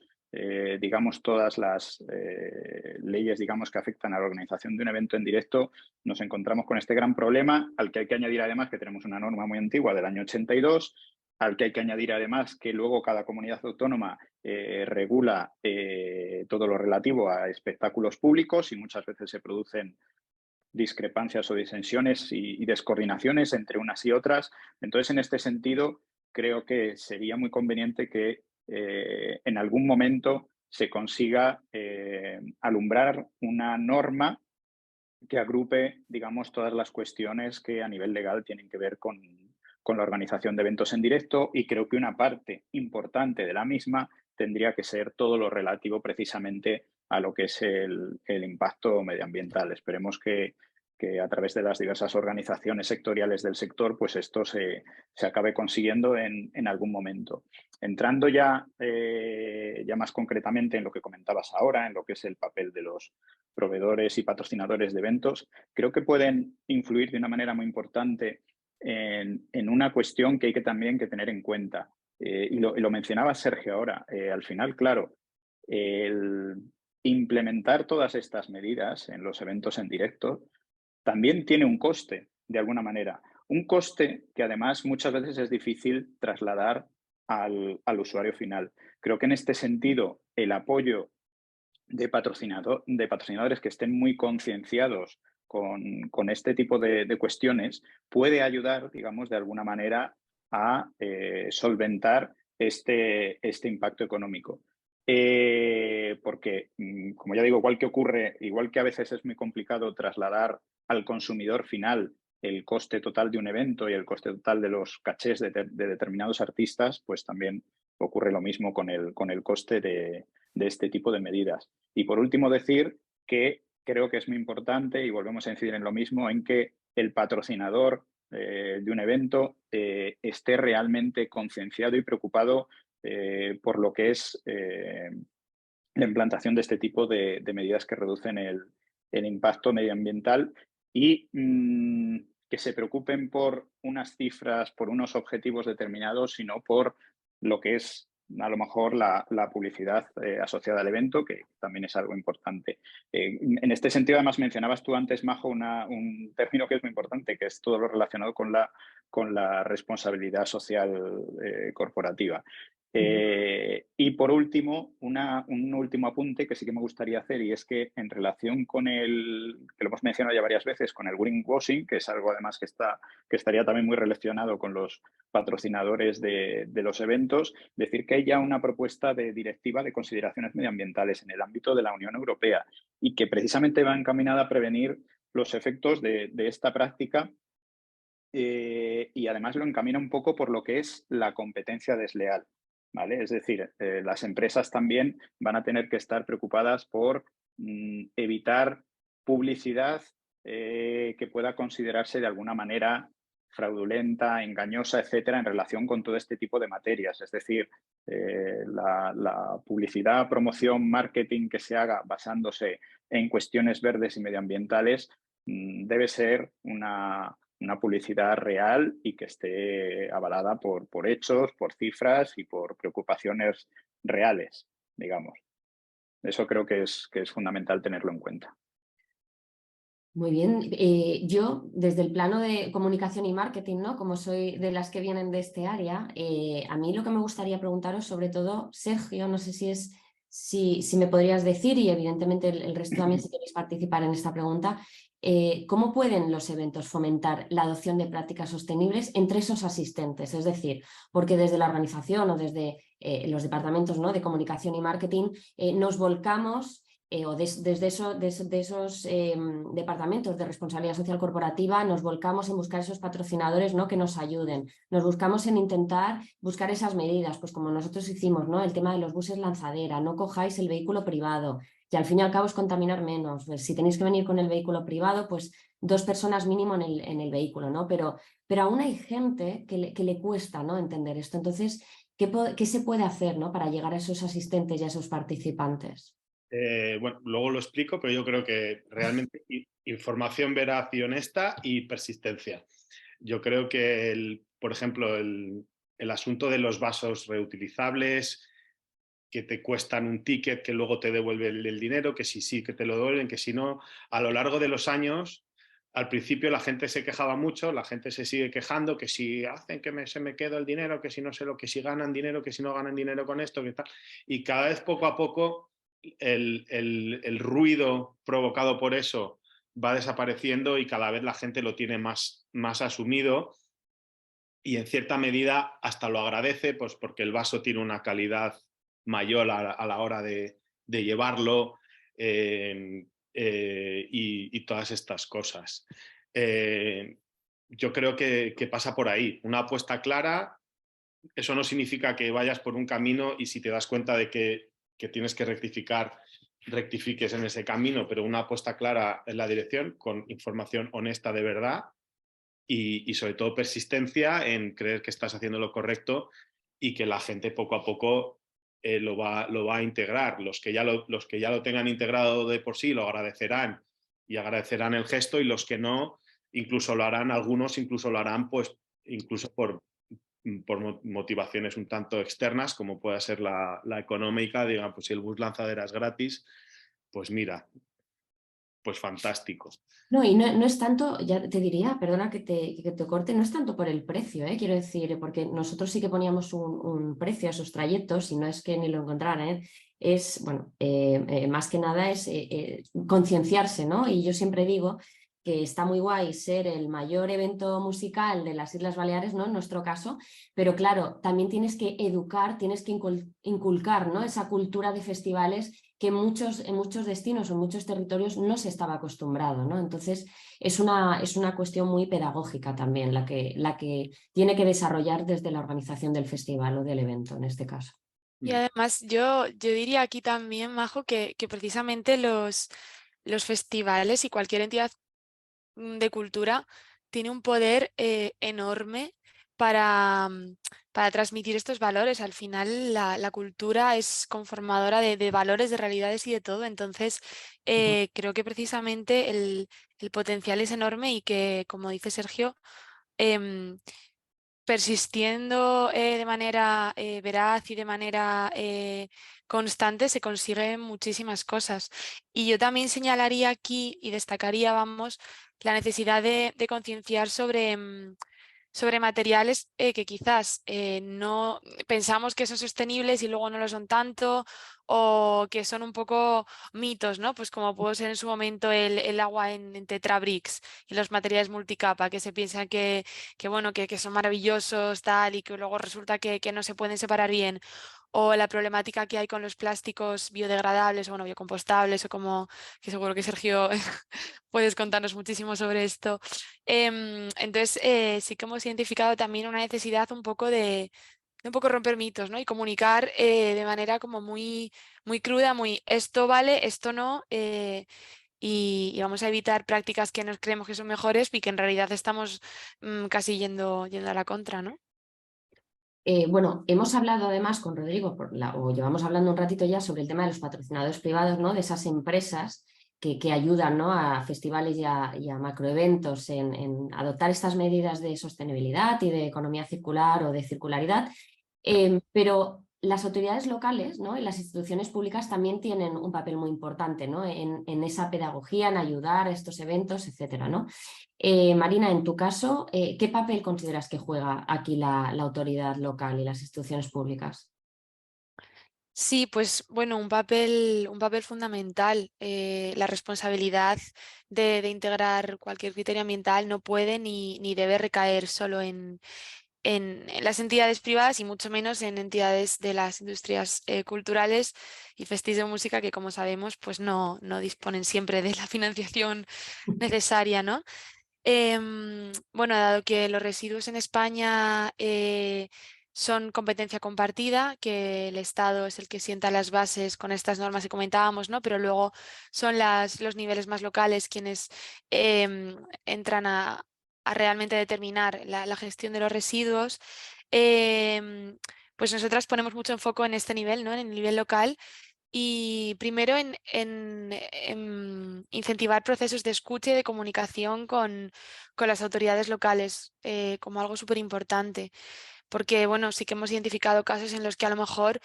todas las leyes, digamos, que afectan a la organización de un evento en directo, nos encontramos con este gran problema, al que hay que añadir además que tenemos una norma muy antigua del año 82, al que hay que añadir además que luego cada comunidad autónoma regula todo lo relativo a espectáculos públicos y muchas veces se producen discrepancias o disensiones y descoordinaciones entre unas y otras. Entonces, en este sentido, creo que sería muy conveniente que en algún momento se consiga alumbrar una norma que agrupe, digamos, todas las cuestiones que a nivel legal tienen que ver con la organización de eventos en directo, y creo que una parte importante de la misma tendría que ser todo lo relativo precisamente a lo que es el impacto medioambiental. Esperemos que a través de las diversas organizaciones sectoriales del sector, pues esto se acabe consiguiendo en algún momento. Entrando ya más concretamente en lo que comentabas ahora, en lo que es el papel de los proveedores y patrocinadores de eventos, creo que pueden influir de una manera muy importante en una cuestión que hay que también que tener en cuenta. Y lo mencionaba Sergio ahora. Al final, claro, el implementar todas estas medidas en los eventos en directo también tiene un coste, de alguna manera. Un coste que además muchas veces es difícil trasladar al usuario final. Creo que en este sentido el apoyo de patrocinadores que estén muy concienciados con este tipo de cuestiones puede ayudar, digamos, de alguna manera a solventar este impacto económico. Porque, como ya digo, igual que a veces es muy complicado trasladar al consumidor final el coste total de un evento y el coste total de los cachés de determinados artistas, pues también ocurre lo mismo con el coste de este tipo de medidas. Y por último, decir que creo que es muy importante, y volvemos a incidir en lo mismo, en que el patrocinador de un evento esté realmente concienciado y preocupado por lo que es la implantación de este tipo de medidas que reducen el impacto medioambiental y que se preocupen por unas cifras, por unos objetivos determinados, sino por lo que es a lo mejor la publicidad asociada al evento, que también es algo importante. En este sentido, además, mencionabas tú antes, Majo, un término que es muy importante, que es todo lo relacionado con la responsabilidad social corporativa. Y por último, un último apunte que sí que me gustaría hacer, y es que en relación con que lo hemos mencionado ya varias veces, con el greenwashing, que es algo además que estaría también muy relacionado con los patrocinadores de los eventos, decir que hay ya una propuesta de directiva de consideraciones medioambientales en el ámbito de la Unión Europea y que precisamente va encaminada a prevenir los efectos de esta práctica. Y además lo encamina un poco por lo que es la competencia desleal, ¿vale? Es decir, las empresas también van a tener que estar preocupadas por evitar publicidad que pueda considerarse de alguna manera fraudulenta, engañosa, etcétera, en relación con todo este tipo de materias. Es decir, la publicidad, promoción, marketing que se haga basándose en cuestiones verdes y medioambientales debe ser una publicidad real y que esté avalada por hechos, por cifras y por preocupaciones reales, digamos. Eso creo que es fundamental tenerlo en cuenta. Muy bien. Yo, desde el plano de comunicación y marketing, ¿no? Como soy de las que vienen de este área, a mí lo que me gustaría preguntaros, sobre todo, Sergio, no sé si me podrías decir, y evidentemente el resto también si queréis participar en esta pregunta, ¿cómo pueden los eventos fomentar la adopción de prácticas sostenibles entre esos asistentes? Es decir, porque desde la organización o desde los departamentos, ¿no?, de comunicación y marketing nos volcamos o desde esos departamentos de responsabilidad social corporativa nos volcamos en buscar esos patrocinadores, ¿no?, que nos ayuden. Nos buscamos en intentar buscar esas medidas, pues como nosotros hicimos, ¿no?, el tema de los buses lanzadera, no cojáis el vehículo privado, que al fin y al cabo es contaminar menos. Pues si tenéis que venir con el vehículo privado, pues 2 personas mínimo en el vehículo, ¿no? Pero aún hay gente que le cuesta, ¿no?, entender esto. Entonces, ¿qué se puede hacer, ¿no?, para llegar a esos asistentes y a esos participantes? Bueno, luego lo explico, pero yo creo que realmente información veraz y honesta y persistencia. Yo creo que, por ejemplo, el asunto de los vasos reutilizables que te cuestan un ticket, que luego te devuelve el dinero, que si sí, que te lo devuelven, que si no, a lo largo de los años, al principio la gente se quejaba mucho, la gente se sigue quejando, que si hacen que se me quede el dinero, que si no sé lo, que si ganan dinero, que si no ganan dinero con esto, que tal. Y cada vez poco a poco el ruido provocado por eso va desapareciendo y cada vez la gente lo tiene más asumido y en cierta medida hasta lo agradece, pues porque el vaso tiene una calidad mayor a la hora de llevarlo y todas estas cosas. Yo creo que pasa por ahí. Una apuesta clara, eso no significa que vayas por un camino y si te das cuenta de que tienes que rectificar, rectifiques en ese camino, pero una apuesta clara en la dirección con información honesta de verdad y sobre todo persistencia en creer que estás haciendo lo correcto y que la gente poco a poco lo va a integrar. Los que ya lo tengan integrado de por sí lo agradecerán y agradecerán el gesto y los que no, incluso lo harán, algunos incluso lo harán pues incluso por motivaciones un tanto externas, como pueda ser la económica, digan, pues si el bus lanzadera es gratis, pues mira, pues fantástico. No, y no es tanto, ya te diría, perdona que te corte, no es tanto por el precio, quiero decir, porque nosotros sí que poníamos un precio a esos trayectos y no es que ni lo encontraran, es, bueno, más que nada es concienciarse, ¿no? Y yo siempre digo que está muy guay ser el mayor evento musical de las Islas Baleares, ¿no?, en nuestro caso, pero claro, también tienes que educar, tienes que inculcar, ¿no?, esa cultura de festivales que en muchos destinos o en muchos territorios no se estaba acostumbrado, ¿no? Entonces, es una cuestión muy pedagógica también la que tiene que desarrollar desde la organización del festival o del evento, en este caso. Y además yo diría aquí también, Majo, que precisamente los festivales y cualquier entidad de cultura tiene un poder enorme para transmitir estos valores. Al final la cultura es conformadora de valores, de realidades y de todo. Entonces creo que precisamente el potencial es enorme y que, como dice Sergio, em, persistiendo de manera veraz y de manera constante se consiguen muchísimas cosas. Y yo también señalaría aquí y destacaría, vamos, la necesidad de concienciar sobre materiales que quizás no pensamos que son sostenibles y luego no lo son tanto, o que son un poco mitos, ¿no? Pues como pudo ser en su momento el agua en Tetra Bricks y los materiales multicapa, que se piensan bueno, que son maravillosos, tal, y que luego resulta que no se pueden separar bien. O la problemática que hay con los plásticos biodegradables o bueno, biocompostables, o como, que seguro que Sergio puedes contarnos muchísimo sobre esto. Entonces, sí que hemos identificado también una necesidad un poco de un poco romper mitos, ¿no? Y comunicar de manera como muy, muy cruda, muy esto vale, esto no, y vamos a evitar prácticas que nos creemos que son mejores y que en realidad estamos casi yendo a la contra, ¿no? Bueno, hemos hablado además con Rodrigo, o llevamos hablando un ratito ya sobre el tema de los patrocinadores privados, ¿no?, de esas empresas que ayudan, ¿no?, a festivales y a macroeventos en adoptar estas medidas de sostenibilidad y de economía circular o de circularidad. Pero las autoridades locales, ¿no?, y las instituciones públicas también tienen un papel muy importante, ¿no?, en esa pedagogía, en ayudar a estos eventos, etcétera, ¿no? Marina, en tu caso, ¿qué papel consideras que juega aquí la autoridad local y las instituciones públicas? Sí, pues bueno, un papel fundamental. La responsabilidad de integrar cualquier criterio ambiental no puede ni debe recaer solo en en las entidades privadas y mucho menos en entidades de las industrias culturales y festivales de música que, como sabemos, pues no disponen siempre de la financiación necesaria, ¿no? Bueno, dado que los residuos en España son competencia compartida, que el Estado es el que sienta las bases con estas normas que comentábamos, ¿no? Pero luego son los niveles más locales quienes entran a realmente determinar la gestión de los residuos. Pues nosotras ponemos mucho enfoque en este nivel, ¿no? En el nivel local. Y primero en incentivar procesos de escucha y de comunicación con las autoridades locales como algo súper importante. Porque, bueno, sí que hemos identificado casos en los que a lo mejor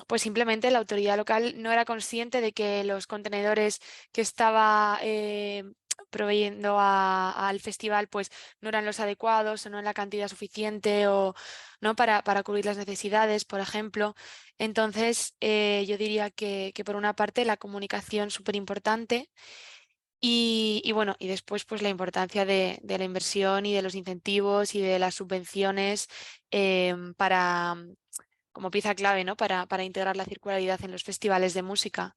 pues simplemente la autoridad local no era consciente de que los contenedores que estaba proveyendo al festival pues no eran los adecuados o no en la cantidad suficiente o no para cubrir las necesidades, por ejemplo. Entonces, yo diría que por una parte la comunicación súper importante y bueno, y después pues la importancia de la inversión y de los incentivos y de las subvenciones para, como pieza clave, ¿no? Para integrar la circularidad en los festivales de música.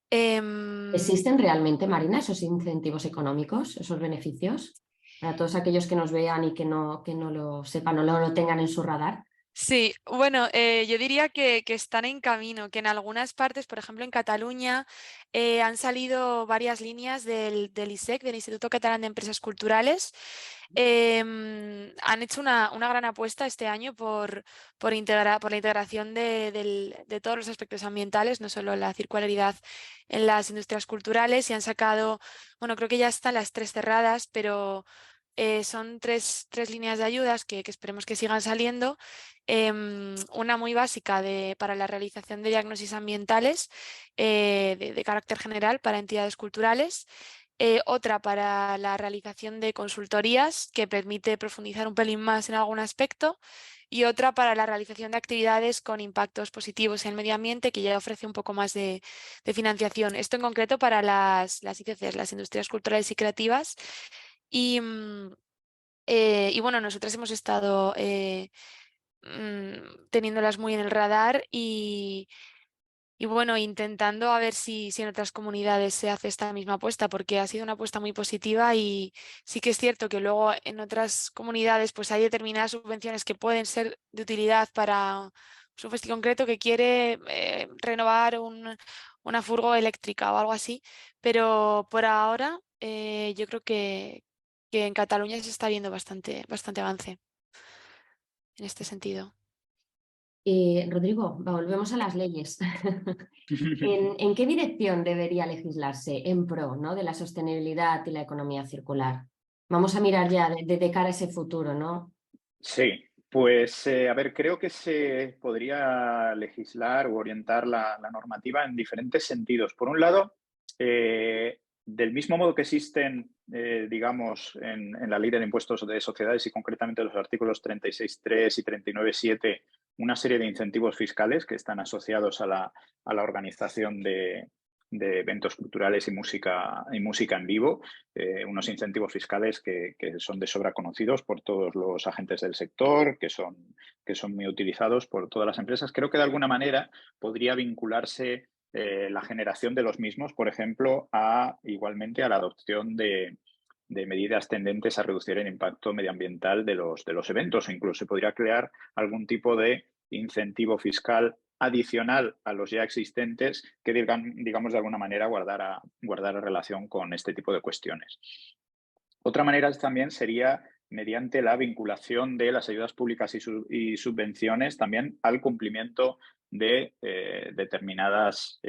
¿Existen realmente, Marina, esos incentivos económicos, esos beneficios? Para todos aquellos que nos vean y que no lo sepan o no lo tengan en su radar. Sí, bueno, yo diría que están en camino, que en algunas partes, por ejemplo en Cataluña, han salido varias líneas del ISEC, del Instituto Catalán de Empresas Culturales. Han hecho una gran apuesta este año por la integración de todos los aspectos ambientales, no solo la circularidad en las industrias culturales, y han sacado, bueno, creo que ya están las 3 cerradas, pero son tres líneas de ayudas que esperemos que sigan saliendo. Una muy básica para la realización de diagnosis ambientales de carácter general para entidades culturales. Otra para la realización de consultorías que permite profundizar un pelín más en algún aspecto. Y otra para la realización de actividades con impactos positivos en el medio ambiente que ya ofrece un poco más de financiación. Esto en concreto para las ICCs, las industrias culturales y creativas. Y, y bueno, nosotros hemos estado teniéndolas muy en el radar y bueno, intentando a ver si en otras comunidades se hace esta misma apuesta, porque ha sido una apuesta muy positiva y sí que es cierto que luego en otras comunidades pues hay determinadas subvenciones que pueden ser de utilidad para un festival concreto que quiere renovar una furgo eléctrica o algo así, pero por ahora yo creo que en Cataluña se está viendo bastante avance en este sentido. Rodrigo, volvemos a las leyes. ¿En qué dirección debería legislarse en pro, ¿no? de la sostenibilidad y la economía circular? Vamos a mirar ya de cara a ese futuro, ¿no? Sí, pues a ver, creo que se podría legislar o orientar la normativa en diferentes sentidos. Por un lado, del mismo modo que existen, digamos, en la Ley de Impuestos de Sociedades y concretamente los artículos 36.3 y 39.7, una serie de incentivos fiscales que están asociados a la organización de eventos culturales y música en vivo, unos incentivos fiscales que son de sobra conocidos por todos los agentes del sector, que son muy utilizados por todas las empresas. Creo que de alguna manera podría vincularse la generación de los mismos, por ejemplo, igualmente a la adopción de medidas tendentes a reducir el impacto medioambiental de los eventos. Incluso se podría crear algún tipo de incentivo fiscal adicional a los ya existentes que digamos de alguna manera guardar relación con este tipo de cuestiones. Otra manera también sería mediante la vinculación de las ayudas públicas y subvenciones también al cumplimiento de determinadas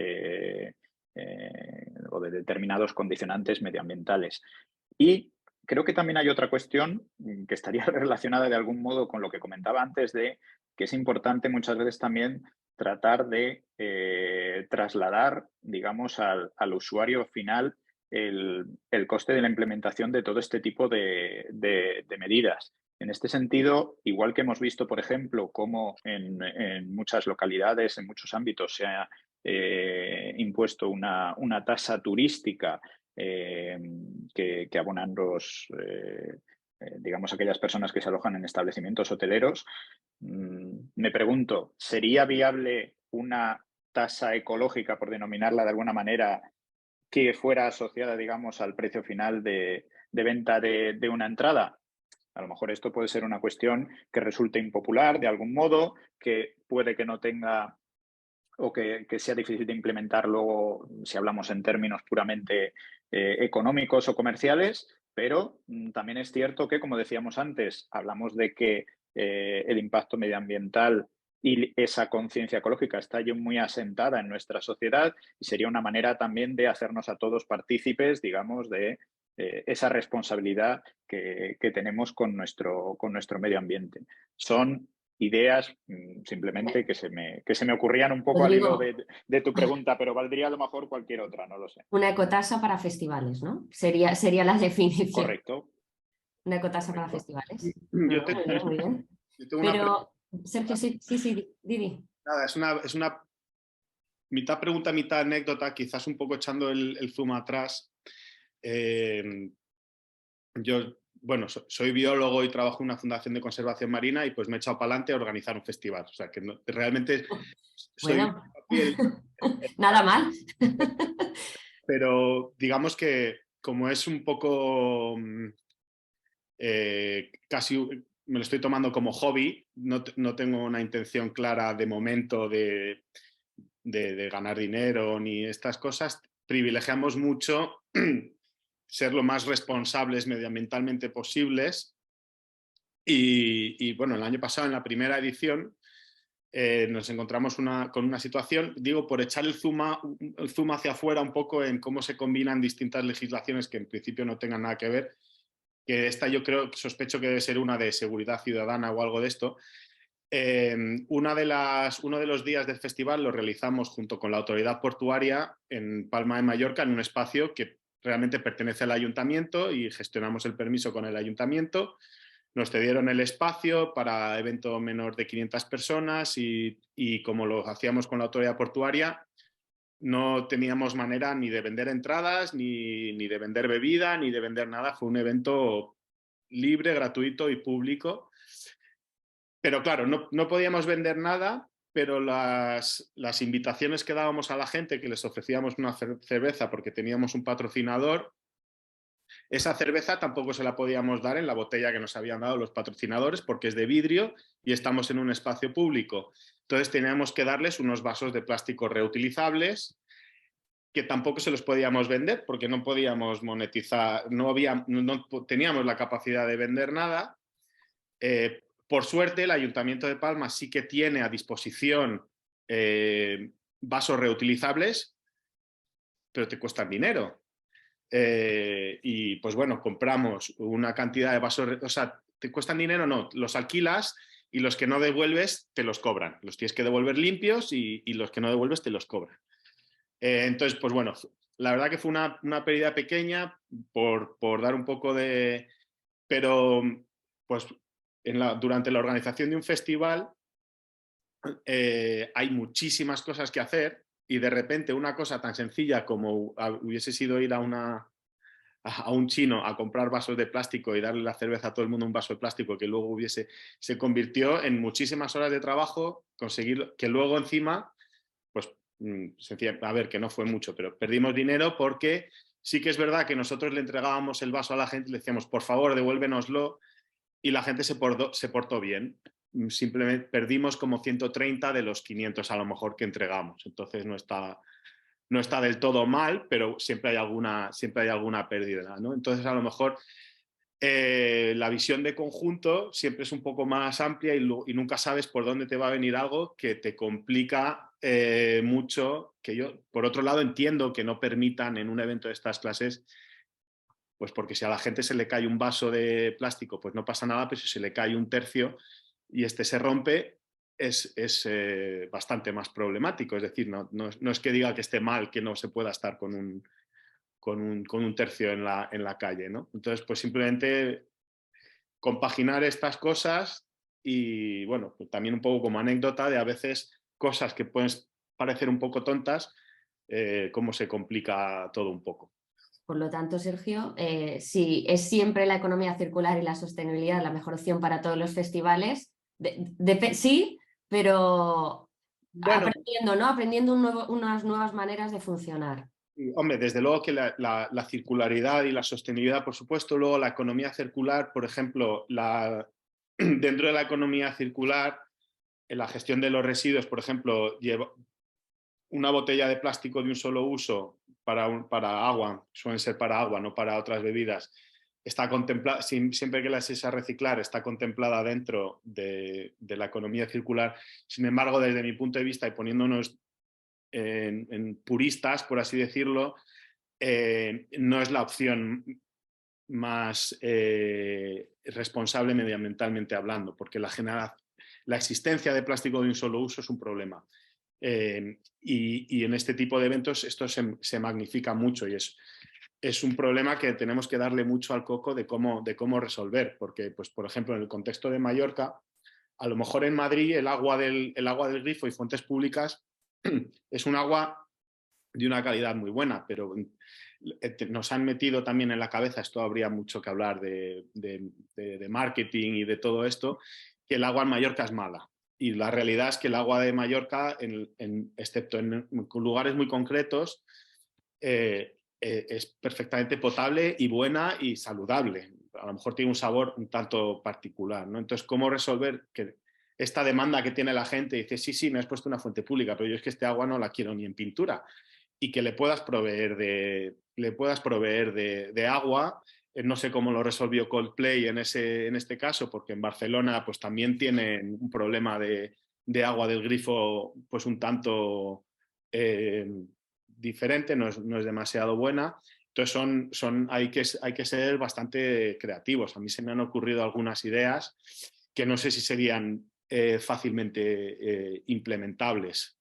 o de determinados condicionantes medioambientales. Y creo que también hay otra cuestión que estaría relacionada de algún modo con lo que comentaba antes de que es importante muchas veces también tratar de trasladar, digamos, al usuario final el coste de la implementación de todo este tipo de medidas. En este sentido, igual que hemos visto, por ejemplo, cómo en muchas localidades, en muchos ámbitos, se ha impuesto una tasa turística que abonan digamos, aquellas personas que se alojan en establecimientos hoteleros. Me pregunto, ¿sería viable una tasa ecológica, por denominarla de alguna manera, que fuera asociada, digamos, al precio final de venta de una entrada? A lo mejor esto puede ser una cuestión que resulte impopular de algún modo, que puede que no tenga o que sea difícil de implementar luego si hablamos en términos puramente económicos o comerciales, pero también es cierto que, como decíamos antes, hablamos de que el impacto medioambiental y esa conciencia ecológica está ya muy asentada en nuestra sociedad y sería una manera también de hacernos a todos partícipes, digamos, de esa responsabilidad que tenemos con nuestro medio ambiente. Son ideas simplemente que se me ocurrían un poco al hilo Rodrigo, de tu pregunta, pero valdría a lo mejor cualquier otra, no lo sé. una ecotasa para festivales, ¿no? Sería la definición. Correcto. Una ecotasa para Correcto. festivales. Yo, Muy bien, muy bien. yo tengo Pero, Sergio, sí, Didi. nada, es una mitad pregunta, mitad anécdota, quizás un poco echando el zoom atrás. Yo, bueno, soy biólogo y trabajo en una fundación de conservación marina y pues me he echado para adelante a organizar un festival. O sea, que realmente soy... Bueno, nada mal. Pero digamos que como es un poco casi me lo estoy tomando como hobby, no tengo una intención clara de momento de ganar dinero ni estas cosas, privilegiamos mucho ser lo más responsables medioambientalmente posibles y bueno, el año pasado en la primera edición nos encontramos con una situación, digo, por echar el zoom hacia afuera un poco en cómo se combinan distintas legislaciones que en principio no tengan nada que ver, que esta yo sospecho que debe ser una de seguridad ciudadana o algo de esto. Uno de los días del festival lo realizamos junto con la autoridad portuaria en Palma de Mallorca, en un espacio que realmente pertenece al ayuntamiento y gestionamos el permiso con el ayuntamiento. Nos cedieron el espacio para evento menor de 500 personas y como lo hacíamos con la autoridad portuaria, no teníamos manera ni de vender entradas, ni de vender bebida, ni de vender nada. Fue un evento libre, gratuito y público. Pero claro, no podíamos vender nada, pero las invitaciones que dábamos a la gente, que les ofrecíamos una cerveza porque teníamos un patrocinador, esa cerveza tampoco se la podíamos dar en la botella que nos habían dado los patrocinadores porque es de vidrio y estamos en un espacio público. Entonces teníamos que darles unos vasos de plástico reutilizables que tampoco se los podíamos vender porque no podíamos monetizar, no teníamos la capacidad de vender nada. Por suerte, el Ayuntamiento de Palma sí que tiene a disposición vasos reutilizables, pero te cuestan dinero. Y pues bueno, compramos una cantidad de vasos, o sea, te cuestan dinero, no, los alquilas y los que no devuelves te los cobran. Los tienes que devolver limpios y los que no devuelves te los cobran. Entonces, pues bueno, la verdad que fue una pérdida pequeña por dar un poco de... Pero pues durante la organización de un festival hay muchísimas cosas que hacer y de repente una cosa tan sencilla como hubiese sido ir a un chino a comprar vasos de plástico y darle la cerveza a todo el mundo un vaso de plástico que luego se convirtió en muchísimas horas de trabajo, conseguir que luego encima, pues a ver, que no fue mucho, pero perdimos dinero porque sí que es verdad que nosotros le entregábamos el vaso a la gente y le decíamos, por favor, devuélvenoslo, y la gente se portó bien. Simplemente perdimos como 130 de los 500 a lo mejor que entregamos. Entonces no está del todo mal, pero siempre hay alguna pérdida, ¿no? Entonces a lo mejor la visión de conjunto siempre es un poco más amplia y nunca sabes por dónde te va a venir algo que te complica mucho, que yo por otro lado entiendo que no permitan en un evento de estas clases, pues porque si a la gente se le cae un vaso de plástico pues no pasa nada, pero si se le cae un tercio y este se rompe es bastante más problemático. Es decir, no es que diga que esté mal que no se pueda estar con un tercio en la calle, ¿no? Entonces, pues simplemente compaginar estas cosas y, bueno, pues también un poco como anécdota de a veces cosas que pueden parecer un poco tontas, cómo se complica todo un poco. Por lo tanto, Sergio, si es siempre la economía circular y la sostenibilidad la mejor opción para todos los festivales, sí, pero Bueno, aprendiendo, ¿no? Aprendiendo unas nuevas maneras de funcionar. hombre, desde luego que la circularidad y la sostenibilidad, por supuesto, luego la economía circular, por ejemplo, dentro de la economía circular, en la gestión de los residuos, por ejemplo, una botella de plástico de un solo uso para agua, suelen ser para agua, no para otras bebidas, está contemplada, siempre que la es a reciclar, está contemplada dentro de la economía circular. Sin embargo, desde mi punto de vista y poniéndonos en puristas, por así decirlo, no es la opción más responsable medioambientalmente hablando, porque la existencia de plástico de un solo uso es un problema. Y en este tipo de eventos esto se magnifica mucho y es un problema que tenemos que darle mucho al coco de cómo resolver, porque, pues, por ejemplo, en el contexto de Mallorca, a lo mejor en Madrid el agua del grifo y fuentes públicas es un agua de una calidad muy buena, pero nos han metido también en la cabeza, esto habría mucho que hablar de marketing y de todo esto, que el agua en Mallorca es mala. Y la realidad es que el agua de Mallorca, excepto en lugares muy concretos, es perfectamente potable y buena y saludable. A lo mejor tiene un sabor un tanto particular, ¿no? Entonces, ¿cómo resolver que esta demanda que tiene la gente? Dice, sí, me has puesto una fuente pública, pero yo es que este agua no la quiero ni en pintura. Y que le puedas proveer de agua. No sé cómo lo resolvió Coldplay en este caso, porque en Barcelona pues también tienen un problema de agua del grifo pues un tanto diferente, no es demasiado buena. Entonces hay que ser bastante creativos. A mí se me han ocurrido algunas ideas que no sé si serían fácilmente implementables.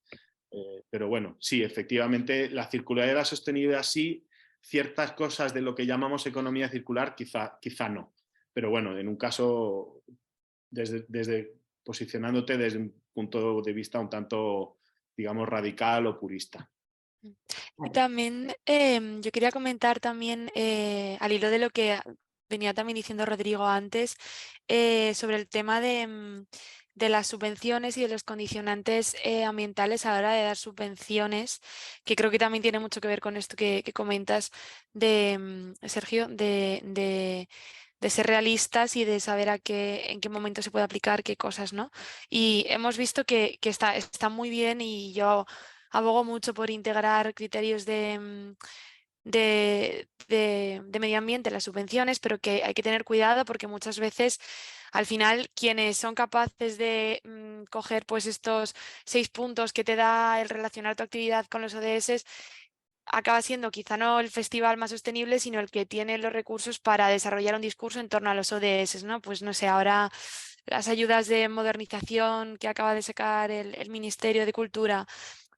Pero bueno, sí, efectivamente, la circularidad y la sostenibilidad sí, ciertas cosas de lo que llamamos economía circular quizá no. Pero bueno, en un caso, posicionándote desde un punto de vista un tanto, digamos, radical o purista. Y también yo quería comentar también, al hilo de lo que venía también diciendo Rodrigo antes, sobre el tema de las subvenciones y de los condicionantes ambientales a la hora de dar subvenciones, que creo que también tiene mucho que ver con esto que comentas Sergio, de ser realistas y de saber en qué momento se puede aplicar qué cosas, ¿no? Y hemos visto que está muy bien y yo abogo mucho por integrar criterios de medio ambiente en las subvenciones, pero que hay que tener cuidado porque muchas veces al final quienes son capaces de coger pues estos 6 puntos que te da el relacionar tu actividad con los ODS acaba siendo quizá no el festival más sostenible, sino el que tiene los recursos para desarrollar un discurso en torno a los ODS, ¿no? Pues no sé, ahora las ayudas de modernización que acaba de sacar el Ministerio de Cultura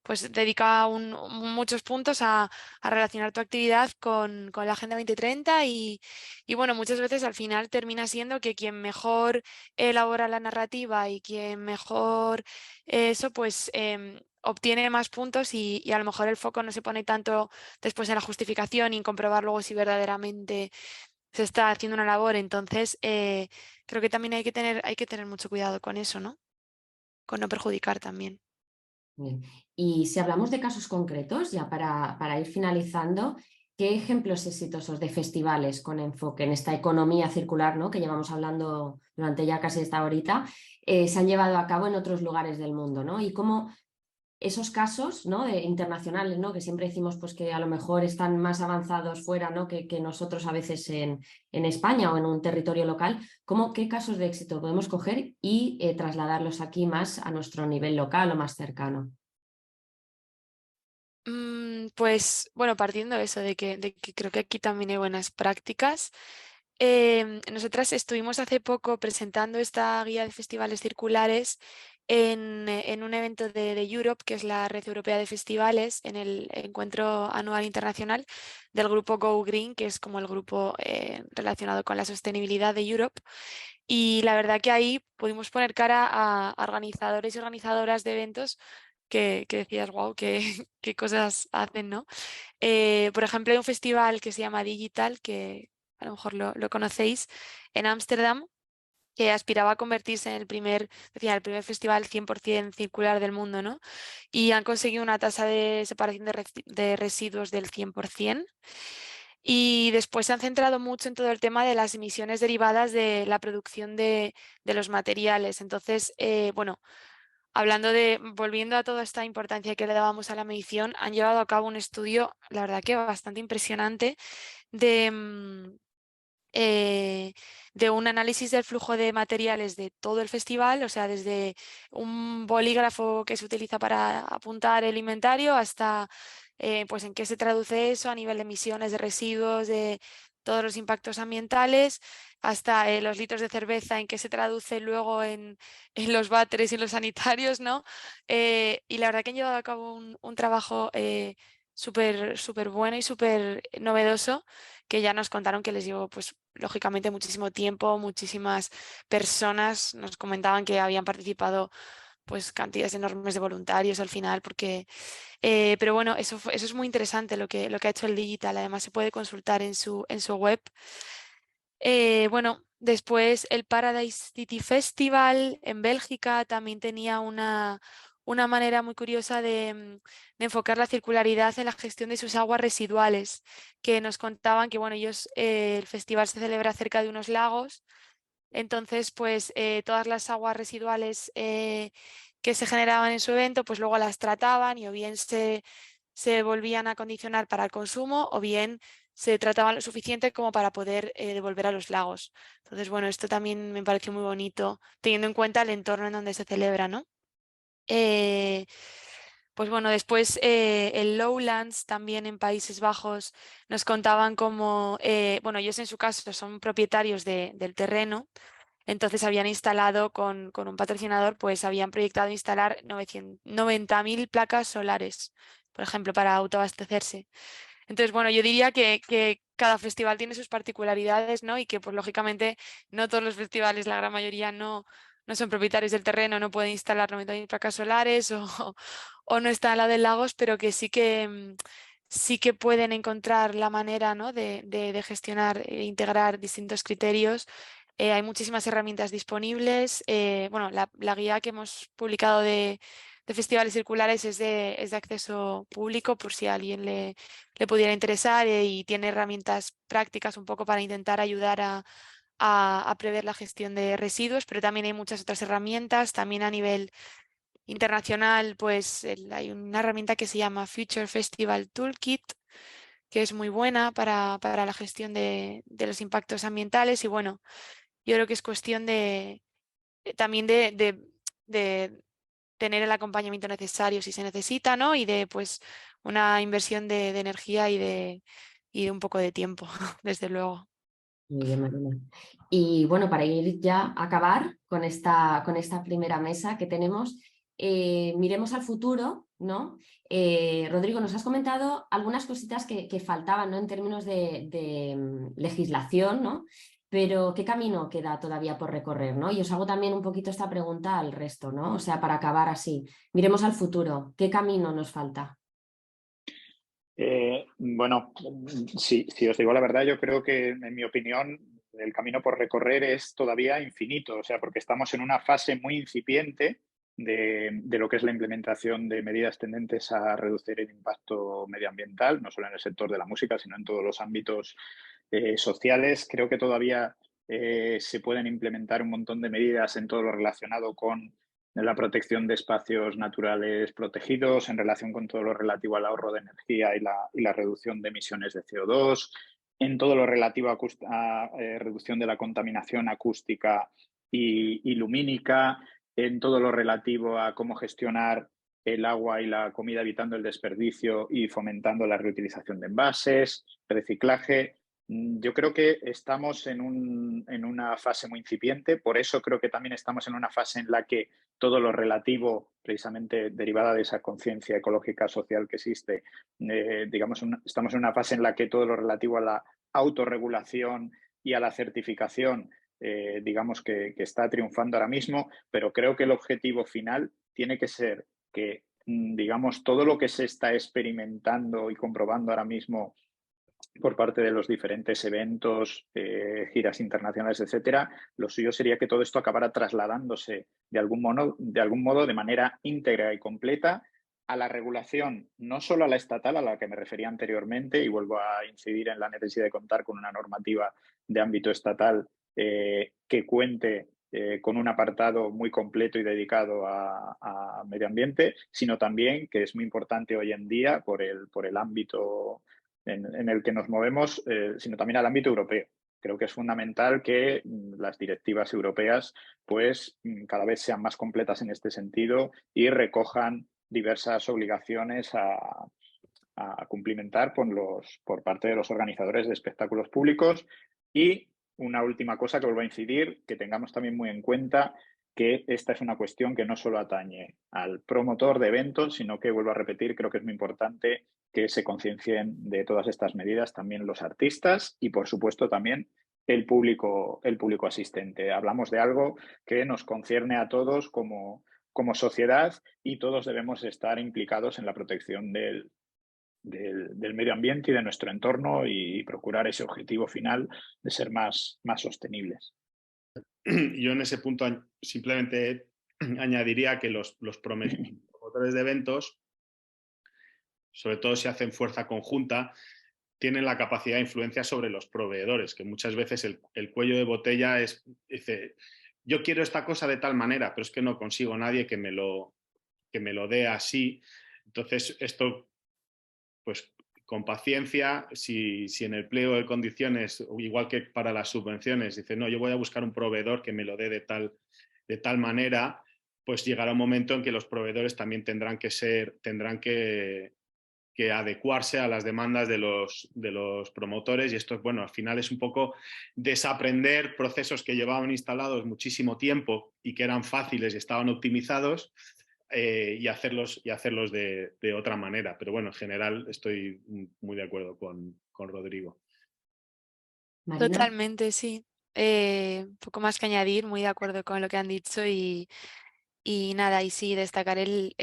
pues dedica muchos puntos a relacionar tu actividad con la Agenda 2030 y bueno, muchas veces al final termina siendo que quien mejor elabora la narrativa y quien mejor eso, pues obtiene más puntos y a lo mejor el foco no se pone tanto después en la justificación y en comprobar luego si verdaderamente se está haciendo una labor. Entonces, creo que también hay que tener mucho cuidado con eso, ¿no? Con no perjudicar también. Bien. Y si hablamos de casos concretos, ya para ir finalizando, ¿qué ejemplos exitosos de festivales con enfoque en esta economía circular, ¿no? que llevamos hablando durante ya casi esta horita, se han llevado a cabo en otros lugares del mundo, ¿no? Y cómo esos casos, ¿no? Internacionales, ¿no? que siempre decimos pues, que a lo mejor están más avanzados fuera, ¿no? que nosotros a veces en España o en un territorio local, ¿qué casos de éxito podemos coger y trasladarlos aquí más a nuestro nivel local o más cercano? Pues bueno, partiendo de eso, de que creo que aquí también hay buenas prácticas. Nosotras estuvimos hace poco presentando esta guía de festivales circulares en un evento de Europe, que es la Red Europea de Festivales, en el encuentro anual internacional del grupo Go Green, que es como el grupo relacionado con la sostenibilidad de Europe. Y la verdad que ahí pudimos poner cara a organizadores y organizadoras de eventos que decías, wow, qué cosas hacen, ¿no? Por ejemplo, hay un festival que se llama Digital, que a lo mejor lo conocéis, en Ámsterdam, que aspiraba a convertirse en el primer festival 100% circular del mundo, ¿no? Y han conseguido una tasa de separación de residuos del 100%. Y después se han centrado mucho en todo el tema de las emisiones derivadas de la producción de los materiales. Entonces, bueno, volviendo a toda esta importancia que le dábamos a la medición, han llevado a cabo un estudio, la verdad que bastante impresionante, de, eh, de un análisis del flujo de materiales de todo el festival, o sea, desde un bolígrafo que se utiliza para apuntar el inventario hasta pues en qué se traduce eso a nivel de emisiones de residuos, de todos los impactos ambientales, hasta los litros de cerveza, en qué se traduce luego en los váteres y en los sanitarios, ¿no? Y la verdad que han llevado a cabo un trabajo súper bueno y súper novedoso, que ya nos contaron que les llevó, pues, lógicamente muchísimo tiempo, muchísimas personas nos comentaban que habían participado pues cantidades enormes de voluntarios al final, porque, pero bueno, eso es muy interesante lo que ha hecho el Digital, además se puede consultar en su web. Bueno, después el Paradise City Festival en Bélgica también tenía una manera muy curiosa de enfocar la circularidad en la gestión de sus aguas residuales, que nos contaban que, bueno, el festival se celebra cerca de unos lagos, entonces, pues todas las aguas residuales que se generaban en su evento, pues luego las trataban y o bien se volvían a acondicionar para el consumo o bien se trataban lo suficiente como para poder devolver a los lagos. Entonces, bueno, esto también me pareció muy bonito, teniendo en cuenta el entorno en donde se celebra, ¿no? Eh, pues bueno, después el Lowlands también en Países Bajos nos contaban cómo, bueno, ellos en su caso son propietarios del terreno, entonces habían instalado con un patrocinador, pues habían proyectado instalar 90.000 placas solares, por ejemplo, para autoabastecerse. Entonces, bueno, yo diría que cada festival tiene sus particularidades, ¿no? Y que, pues lógicamente, no todos los festivales, la gran mayoría no son propietarios del terreno, no pueden instalar 90.000 placas solares o no están al lado de lagos, pero que sí que pueden encontrar la manera, ¿no? de gestionar e integrar distintos criterios. Hay muchísimas herramientas disponibles. Bueno, la guía que hemos publicado de festivales circulares es de acceso público por si a alguien le pudiera interesar, y tiene herramientas prácticas un poco para intentar ayudar a prever la gestión de residuos, pero también hay muchas otras herramientas. También a nivel internacional, pues hay una herramienta que se llama Future Festival Toolkit, que es muy buena para la gestión de los impactos ambientales. Y bueno, yo creo que es cuestión también de tener el acompañamiento necesario si se necesita, ¿no? Y de pues una inversión de energía y de un poco de tiempo, desde luego. Muy bien, Marina. Y bueno, para ir ya a acabar con esta primera mesa que tenemos, miremos al futuro, ¿no? Rodrigo, nos has comentado algunas cositas que faltaban, ¿no? En términos de legislación, ¿no? Pero ¿qué camino queda todavía por recorrer, ¿no? Y os hago también un poquito esta pregunta al resto, ¿no? O sea, para acabar así, miremos al futuro, ¿qué camino nos falta? Bueno, si os digo la verdad, yo creo que, en mi opinión, el camino por recorrer es todavía infinito, o sea, porque estamos en una fase muy incipiente de lo que es la implementación de medidas tendentes a reducir el impacto medioambiental, no solo en el sector de la música, sino en todos los ámbitos sociales. Creo que todavía se pueden implementar un montón de medidas en todo lo relacionado con la protección de espacios naturales protegidos, en relación con todo lo relativo al ahorro de energía y la reducción de emisiones de CO2, en todo lo relativo a reducción de la contaminación acústica y lumínica, en todo lo relativo a cómo gestionar el agua y la comida evitando el desperdicio y fomentando la reutilización de envases, reciclaje. Yo creo que estamos en una fase muy incipiente, por eso creo que también estamos en una fase en la que todo lo relativo, precisamente derivada de esa conciencia ecológica social que existe, digamos, estamos en una fase en la que todo lo relativo a la autorregulación y a la certificación, digamos que está triunfando ahora mismo, pero creo que el objetivo final tiene que ser que digamos, todo lo que se está experimentando y comprobando ahora mismo por parte de los diferentes eventos, giras internacionales, etcétera, lo suyo sería que todo esto acabara trasladándose de algún modo de manera íntegra y completa a la regulación, no solo a la estatal, a la que me refería anteriormente, y vuelvo a incidir en la necesidad de contar con una normativa de ámbito estatal que cuente con un apartado muy completo y dedicado a medio ambiente, sino también, que es muy importante hoy en día por el ámbito en el que nos movemos, sino también al ámbito europeo. Creo que es fundamental que las directivas europeas pues cada vez sean más completas en este sentido y recojan diversas obligaciones a cumplimentar por parte de los organizadores de espectáculos públicos. Y una última cosa que vuelvo a incidir, que tengamos también muy en cuenta que esta es una cuestión que no solo atañe al promotor de eventos, sino que, vuelvo a repetir, creo que es muy importante que se conciencien de todas estas medidas también los artistas y, por supuesto, también el público asistente. Hablamos de algo que nos concierne a todos como sociedad y todos debemos estar implicados en la protección del medio ambiente y de nuestro entorno y procurar ese objetivo final de ser más sostenibles. Yo en ese punto simplemente añadiría que los promotores de eventos, sobre todo si hacen fuerza conjunta, tienen la capacidad de influencia sobre los proveedores, que muchas veces el cuello de botella dice, yo quiero esta cosa de tal manera, pero es que no consigo nadie que me lo dé así. Entonces, esto, pues con paciencia, si en el pliego de condiciones, igual que para las subvenciones, dice, no, yo voy a buscar un proveedor que me lo dé de tal manera, pues llegará un momento en que los proveedores también tendrán que adecuarse a las demandas de los promotores, y esto, bueno, al final es un poco desaprender procesos que llevaban instalados muchísimo tiempo y que eran fáciles y estaban optimizados, y hacerlos de otra manera. Pero bueno, en general estoy muy de acuerdo con Rodrigo. Marina. Totalmente, sí. Poco más que añadir, muy de acuerdo con lo que han dicho y nada, y sí, destacar el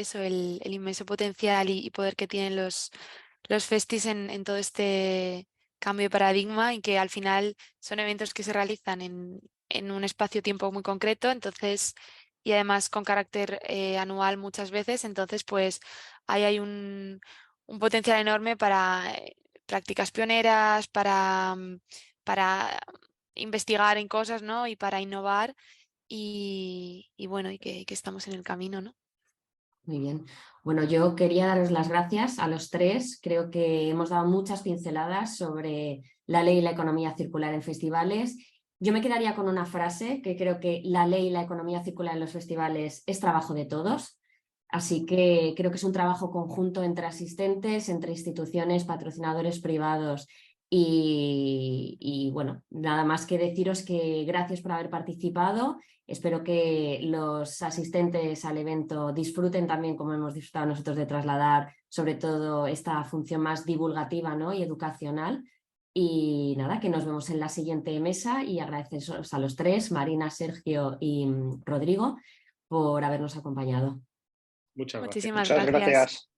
inmenso potencial y poder que tienen los festis en todo este cambio de paradigma y que al final son eventos que se realizan en un espacio-tiempo muy concreto, entonces, y además con carácter anual muchas veces, entonces pues ahí hay un potencial enorme para prácticas pioneras, para investigar en cosas, ¿no? Y para innovar y bueno, y que estamos en el camino, ¿no? Muy bien. Bueno, yo quería daros las gracias a los tres. Creo que hemos dado muchas pinceladas sobre la ley y la economía circular en festivales. Yo me quedaría con una frase que creo que la ley y la economía circular en los festivales es trabajo de todos. Así que creo que es un trabajo conjunto entre asistentes, entre instituciones, patrocinadores privados y bueno, nada más que deciros que gracias por haber participado. Espero que los asistentes al evento disfruten también, como hemos disfrutado nosotros, de trasladar sobre todo esta función más divulgativa, ¿no? y educacional. Y nada, que nos vemos en la siguiente mesa y agradeceros a los tres, Marina, Sergio y Rodrigo, por habernos acompañado. Muchas gracias. Muchísimas Muchas gracias. gracias.